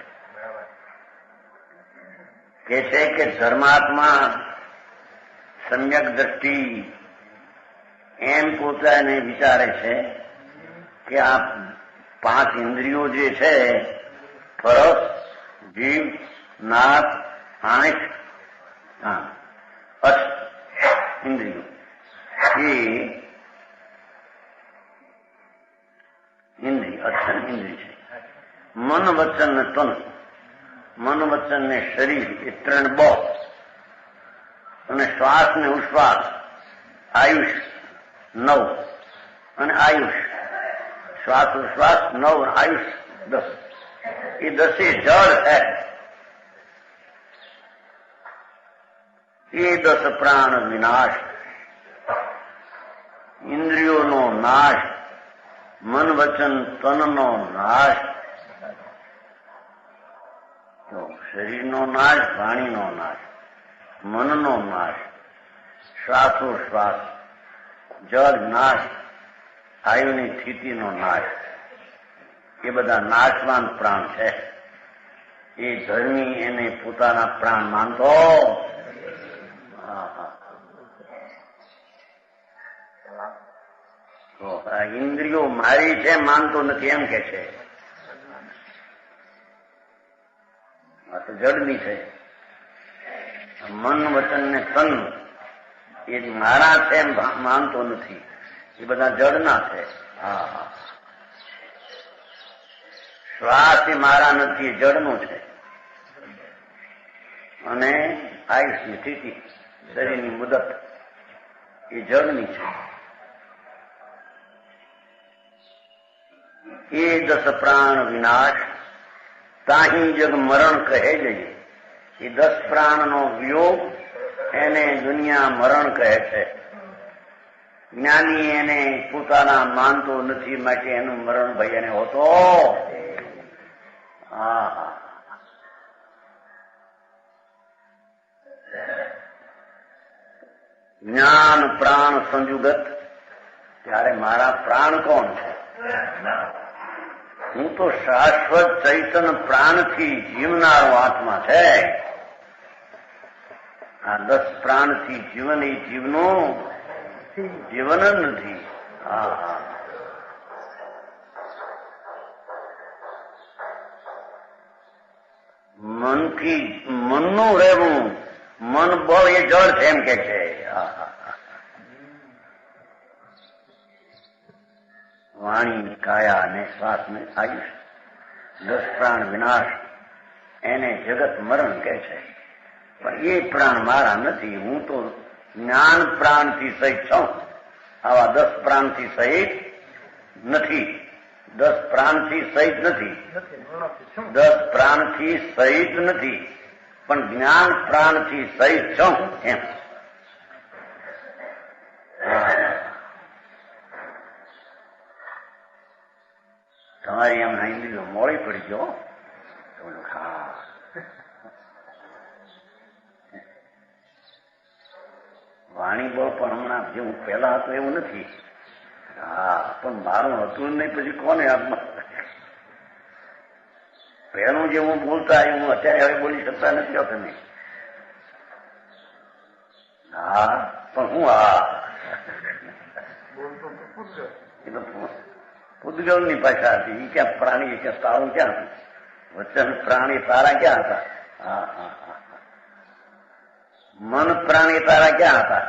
કે છે કે ધર્માત્મા સમ્યક દ્રષ્ટિ એમ પોતાને વિચારે છે કે આ 5 ઇન્દ્રિયો જે છે ફરસ, જીભ, નાક, આંખ, અક્ષ ઇન્દ્રિયો એ ઇન્દ્રિય અક્ષર ઇન્દ્રિય છે. મન વચન ને તન. મન વચન ને શરીર એ 3 બોક્સ અને શ્વાસ ને ઉશ્વાસ આયુષ 9 અને આયુષ શ્વાસ ઉશ્વાસ 9 આયુષ 10. એ 10 જળ છે. એ 10 પ્રાણ વિનાશ. ઇન્દ્રિયોનો નાશ, મન વચન તનનો નાશ, શરીરનો નાશ, વાણીનો નાશ, મનનો નાશ, શ્વાસોશ્વાસ, જળ નાશ, આયુની સ્થિતિનો નાશ, એ બધા નાશવાન પ્રાણ છે. એ ધર્મી એને પોતાના પ્રાણ માનતો તો આ ઇન્દ્રિયો મારી છે માનતો નથી એમ કે છે. આ તો જડની છે. મન વચન ને તન એ મારા છે એમ માનતો નથી. એ બધા જડના છે. હા, શ્વાસ એ મારા નથી, એ જડનું છે. અને આયુષની સ્થિતિ, શરીરની મુદત એ જડની છે. એ 10 પ્રાણ વિનાશ તાહી જગ મરણ કહે જઈએ. એ 10 પ્રાણનો વિયોગ એને દુનિયા મરણ કહે છે. જ્ઞાની એને પોતાના માનતો નથી, માટે એનું મરણ ભાઈ એને હોતો. હા, જ્ઞાન પ્રાણ સંયુગત. ત્યારે મારા પ્રાણ કોણ છે? હું તો શાશ્વત ચૈતન પ્રાણથી જીવનારો આત્મા છે. આ 10 પ્રાણથી જીવન એ જીવનું જીવન જ નથી. હા, મનથી મનનું રહેવું, મન બળ એ જળ છે એમ કે છે. વાણી, કાયા અને શ્વાસ ને આયુષ, 10 પ્રાણ વિનાશ એને જગત મરણ કે છે. પણ એ પ્રાણ મારા નથી. હું તો જ્ઞાન પ્રાણથી સહિત છું. આવા 10 પ્રાણથી સહિત નથી. 10 પ્રાણથી સહિત નથી. 10 પ્રાણથી સહિત નથી, પણ જ્ઞાન પ્રાણથી સહિત છું એમ. તમારી એમ ઇન્દ્રિયો મોડી પડી ગયો. હા, વાણી બળ પણ હમણાં જેવું પહેલા હતું એવું નથી. હા, પણ મારું હતું નહીં, પછી કોને હાથમાં. પહેલું જે હું બોલતા હું અત્યારે હવે બોલી શકતા નથી તમે. હા, પણ હું પૂતગલની ભાષા હતી. એ ક્યાં પ્રાણી, ક્યાં તારું ક્યાં હતું? વચન પ્રાણી તારા ક્યાં હતા? હા, હા, હા. મન પ્રાણી તારા ક્યાં હતા?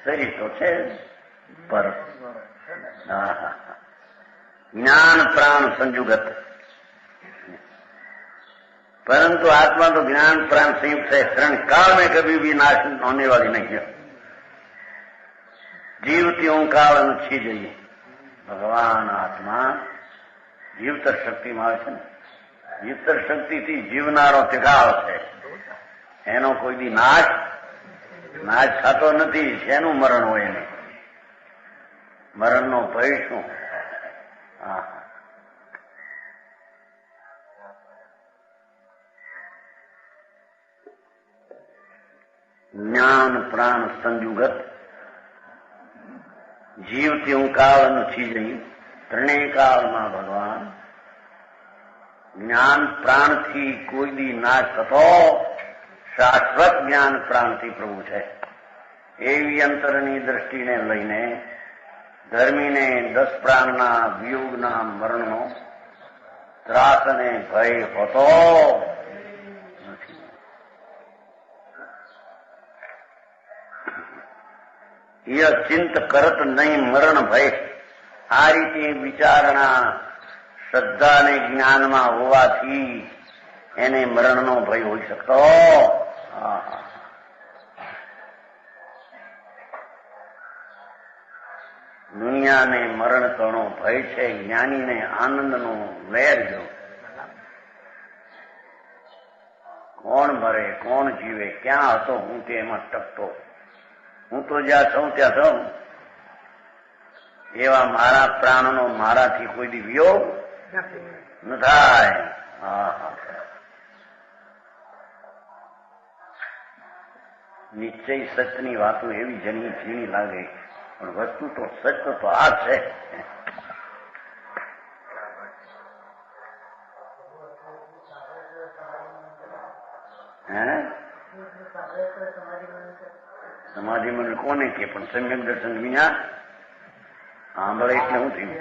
શરીર તો છે પર. હા, હા. જ્ઞાન પ્રાણ સંયુગત. परंतु आत्मा तो ज्ञान प्राण संयुक्त है, क्षण काल में कभी भी नाश होने वाली नहीं है. जीवत्यों काल छी जઈએ. ભગવાન આત્મા જીવતર શક્તિમાં આવે છે ને. જીવતર શક્તિથી જીવનારો તિકાળ છે. એનો કોઈ દી નાશ થતો નથી. શેનું મરણ હોય એને? મરણનો ભય શું? હા, જ્ઞાન પ્રાણ સંયુગત. જીવત્યું કાળ નથી જઈ. ત્રણેય કાળમાં ભગવાન જ્ઞાન પ્રાણથી કોઈ દી નાશ થતો શાશ્વત જ્ઞાન પ્રાણથી પ્રભુ છે. એવી અંતરની દ્રષ્ટિને લઈને ધર્મીને 10 પ્રાણના વિયોગના મરણનો ત્રાસ અને ભય હોતો નથી. ય ચિંત કરત નહીં મરણ ભય. આ રીતે વિચારણા શ્રદ્ધા અને જ્ઞાનમાં હોવાથી એને મરણનો ભય હોઈ શકતો. દુનિયાને મરણ કરનો ભય છે, જ્ઞાનીને આનંદનો લહેર જો. કોણ મરે, કોણ જીવે, ક્યાં હતો હું તે એમાં ટકતો. હું તો જ્યાં છું ત્યાં છું. એવા મારા પ્રાણનો મારાથી કોઈ દી વિયોગ ન થાય. નિશ્ચય સત્યની વાતો એવી જની ઝીણી લાગે. પણ વસ્તુ તો સત્ય તો આ છે. સમાધિ મને કોને કે પણ સમ્યક દર્શન વિના સાંભળે એટલે હું થયું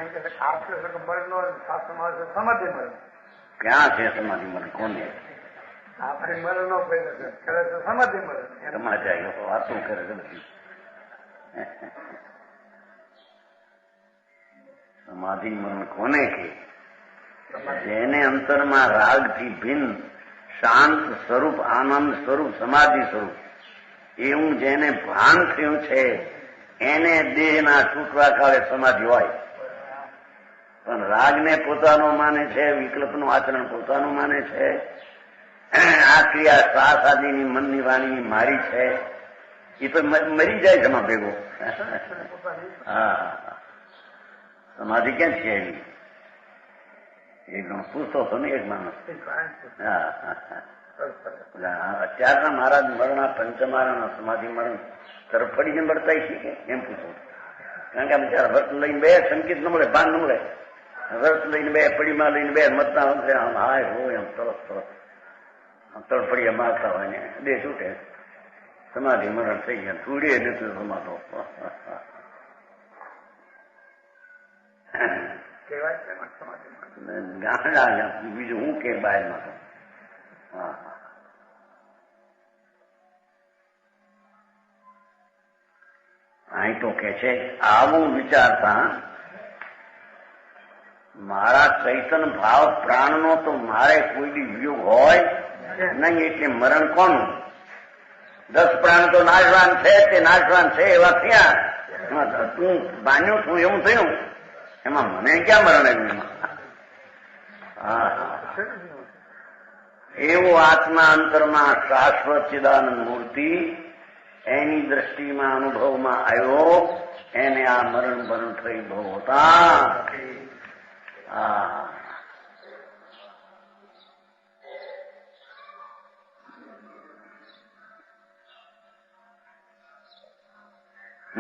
ક્યાં છે સમાધિ મરણ કોને સમાચાર વાતો કરે નથી. સમાધિ મરણ કોને કે જેને અંતરમાં રાગથી ભિન્ન શાંત સ્વરૂપ આનંદ સ્વરૂપ સમાધિ સ્વરૂપ એવું જેને ભાન થયું છે એને દેહના છૂટવા કાળે સમાધિ હોય. પણ રાગને પોતાનો માને છે, વિકલ્પનું આચરણ પોતાનું માને છે, આ ક્રિયા શ્વાસ આદિની મનની વાણીની મારી છે, એ તો મરી જાય છે એમાં ભેગો. હા, સમાધિ ક્યાં છે એની? એક જણ પૂછતો હતો ને એક માણસ. અત્યારના મહારાજ મરણા પંચમારાના સમાધિ મરણ તરફડીને મળતા શીખે એમ પૂછવું. કારણ કે બિચારા વ્રત લઈને બે સંકેત ન મળે, ભાન ન મળે. વ્રત લઈને બે પડીમાં લઈને બે મતના વખતે આમ હાય હોય એમ તરફ તડફડિયા મારતા હોય ને દેહ છૂટે, સમાધિ મરણ થઈ ગયા. થોડી નથી સમાતો બીજું હું કે બહારમાં તો. અહીં તો કે છે આવું વિચારતા મારા ચૈતન ભાવ પ્રાણનો તો મારે કોઈ બી વિયોગ હોય નહીં, એટલે મરણ કોનું? 10 પ્રાણ તો નાશવાન છે, તે નાશવાન છે એવા થયા. તું બાન્યું છું એવું થયું, એમાં મને ક્યાં મરણ આવ્યું? એવું આત્મા અંતરમાં શાશ્વત ચિદાનંદ મૂર્તિ એની દ્રષ્ટિમાં અનુભવમાં આવ્યો, એને આ મરણ ભરણ થઈ ભવ હતા.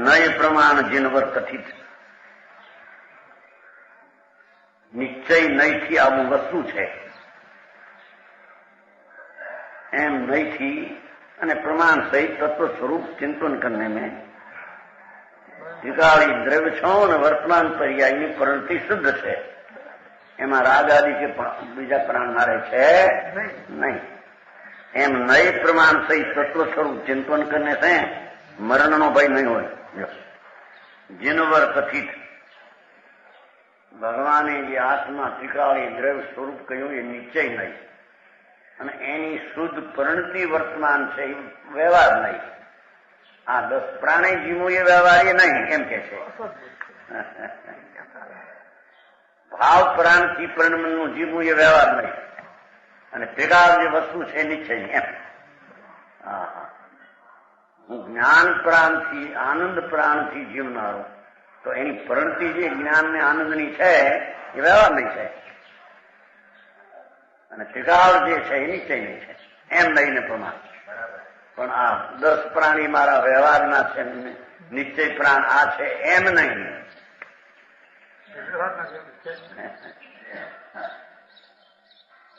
નય પ્રમાણ જીનવર કથિત નિશ્ચય નયથી આવું વસ્તુ છે એમ નયથી અને પ્રમાણ સહિત તત્વ સ્વરૂપ ચિંતન કરને में વિકાળી દ્રવ્ય છો અને વર્તમાન પર્યાયની પરિણતિ શુદ્ધ છે. એમાં રાગ આદિ કે બીજા પ્રાણ મારે છે નહીં. એમ નય પ્રમાણ સહિત તત્વ સ્વરૂપ ચિંતન કરને से મરણનો ભય નહીં હોય. જીનવર કથિત ભગવાને જે આત્મા ત્રિકાળી દ્રવ્ય સ્વરૂપ કહ્યું એ નિશ્ચય નહીં, અને એની શુદ્ધ પરિણતિ વર્તમાન છે એ વ્યવહાર નહીં. આ 10 પ્રાણી જીવો એ વ્યવહાર એ નહીં એમ કે છે. ભાવ પ્રાણથી પરિણમનું જીવવું એ વ્યવહાર નહીં, અને ભેગા જે વસ્તુ છે નિશ્ચય એમ. હું જ્ઞાન પ્રાણથી આનંદ પ્રાણથી જીવનારો તો એની પરિણતિ જે જ્ઞાન ને આનંદની છે એ વ્યવહાર નહીં છે, અને ભેગાવ જે છે એ નિશ્ચયની છે એમ લઈને પ્રમાણ. પણ આ 10 પ્રાણી મારા વ્યવહારના છે, નિશ્ચય પ્રાણ આ છે એમ નહીં.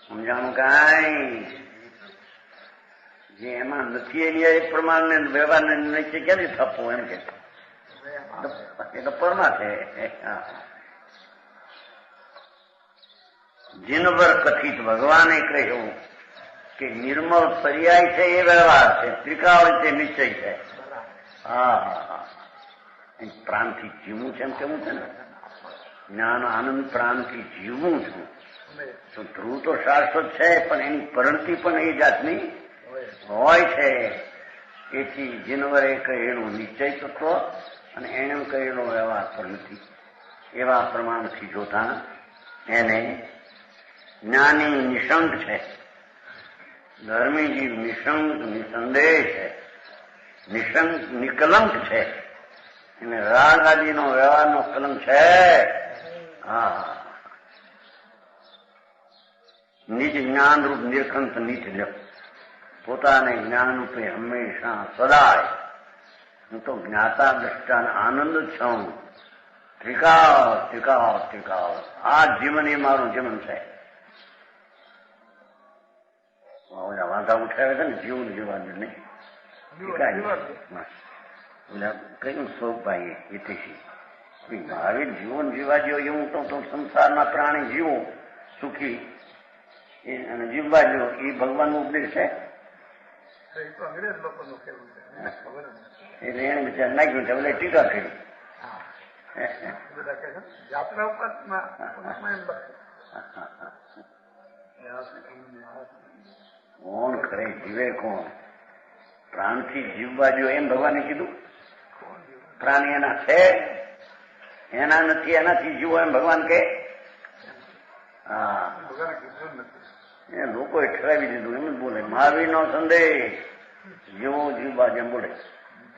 સમજાણું કાંઈ? જે એમાં નથી એની એક પ્રમાણને વ્યવહારને નિશ્ચય ક્યાંથી થપવું એમ કે એ તો પરમા છે. જીનવર કથિત ભગવાને કહ્યું કે નિર્મળ પર્યાય છે એ વ્યવહાર છે, ત્રિકાળ છે નિશ્ચય છે. પ્રાણથી જીવવું છે એમ કેવું છે ને, જ્ઞાન આનંદ પ્રાણથી જીવવું છું તો ધ્રુવ તો શાશ્વત છે, પણ એની પરિણતિ પણ એ જાતની હોય છે. એથી જીનવરે કહેલું નિશ્ચય તત્વ અને એને કહેલો વ્યવહાર પરિણતિ એવા પ્રમાણથી જોતા એને જ્ઞાની નિશંક છે, ધર્મી જીવ નિશંક નિસંદેહ છે, નિશંક નિકલંક છે, એને રાગ આદિનો વ્યવહારનો કલંક છે. નિજ જ્ઞાન રૂપ નિર્કંત નીચ પોતાને જ્ઞાન રૂપે હંમેશા સદાય હું તો જ્ઞાતા દ્રષ્ટા આનંદ છું. ત્રિકાળ ત્રિકાળ ત્રિકાળ આ જીવન એ મારું જીવન છે. ઓલા વાંધા ઉઠાવે છે ને જીવન જીવાનું નહીં કયું શોકભાઈ હિતેશી મહાવીર જીવન જીવા જેવો એવું તો સંસારના પ્રાણી જીવો સુખી અને જીવવા જેવો એ ભગવાનનો ઉપદેશ છે. એટલે એને વિચાર નાખ્યું છે એટલે ટીકા કરી. કોણ ખરે જીવે કોણ? પ્રાણથી જીવવા જો એમ ભગવાને કીધું. પ્રાણી એના છે, એના નથી, એનાથી જીવો એમ ભગવાન કહે. હા, એ લોકોએ ઠરાવી દીધું એમ જ બોલે. મહાવીરનો સંદેશ જેવો જીવવા જેમ બોલે.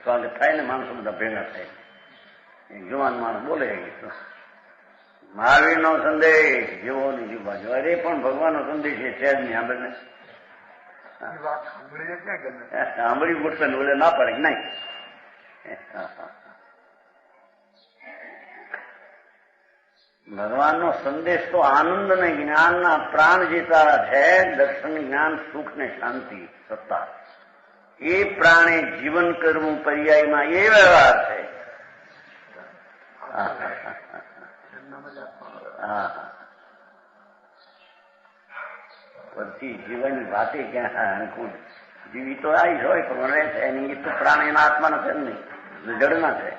સ્વાગત થાય ને માણસો બધા ભેગા થાય. જુવાન માણસ બોલે મહાવીરનો સંદેશ જેવો ને જીવવા જેવો. અરે પણ ભગવાનનો સંદેશ એ છે જ નહીં. આપણે સાંભળી પૂછશે ને બોલે ના પડે નહીં. ભગવાનનો સંદેશ તો આનંદ ને જ્ઞાનના પ્રાણ જેતા છે. દર્શન, જ્ઞાન, સુખ ને શાંતિ, સત્તા એ પ્રાણે જીવન કરવું પર્યાયમાં એ વ્યવહાર છે. પછી જીવનની વાતે ક્યાં જીવી તો આવી હોય પણ રહે છે એની એ તો પ્રાણીના આત્માના છે નહીં, જડના છે.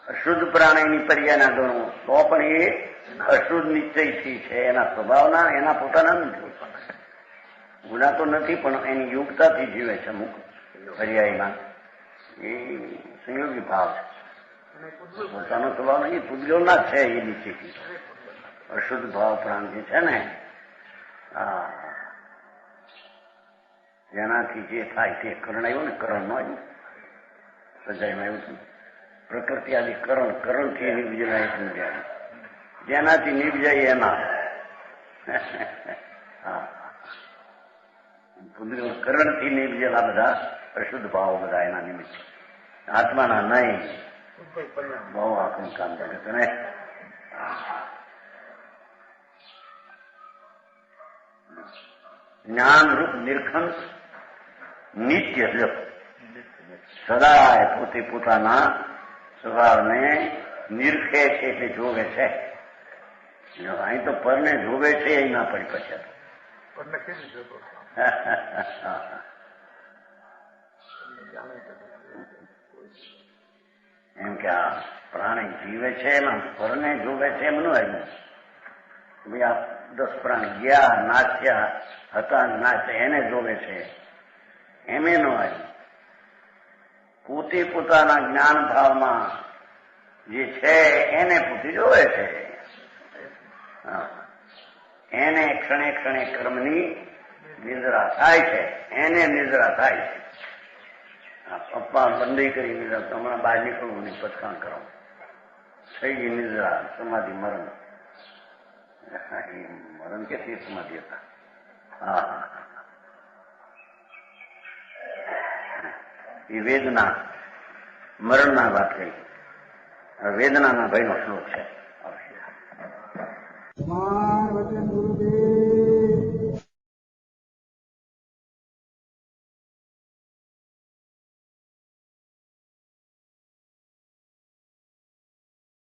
અશુદ્ધ પ્રાણીની પર્યાયના ગણવું તો પણ એ અશુદ્ધ નિશ્ચયથી છે. એના સ્વભાવના, એના પોતાના નથી. ગુના તો નથી પણ એની યોગતાથી જીવે છે. અમુક પર્યાયમાં એ સંયોગી ભાવ છે. પોતાનો સ્વભાવ નહીં, પૂતગલના છે એ નીચેથી. અશુદ્ધ ભાવ પ્રાણ જે છે ને જેનાથી જે થાય તે કરણ આવ્યું ને, કરણ નો આવ્યું સજાઈમાં આવ્યું હતું. પ્રકૃતિ આદિ કરણ, કરણથી નિર્જના એક નિર્જાય, જેનાથી નિર્જાય એના કરણથી નિર્જેલા બધા અશુદ્ધ ભાવો બધા એના નિમિત્ત, આત્માના નહીં. બહુ આપણું કામ જગત ને જ્ઞાનરૂપ નિર્ખંત નિત્ય જપ સદાય પોતે પોતાના સ્વભાવને નિરખે છે તે જોવે છે. અહીં તો પરને જોવે છે એ ના પડી પછી એમ કે આ પ્રાણી જીવે છે એમાં પરને જોવે છે એમ ન આવ્યું. ભાઈ આ 10 પ્રાણી ગયા, નાચ્યા હતા, નાચ્યા એને જોવે છે એમ ન આવ્યું. પોતે પોતાના જ્ઞાન ભાવમાં જે છે એને પોતે જોવે છે. એને ક્ષણે ક્ષણે કર્મની નિદ્રા થાય છે, એને નિદ્રા થાય છે. પપ્પા બંધી કરી નિદ્રા, હમણાં બહાર નીકળવું નહીં, પચકાણ કરો, થઈ ગઈ નિદ્રા, સમાધિ મરણ. મરણ કે સમાધિ હતા. હા, એ વેદના મરણના વાત કરી. વેદનાના ભયનો શ્લોક છે.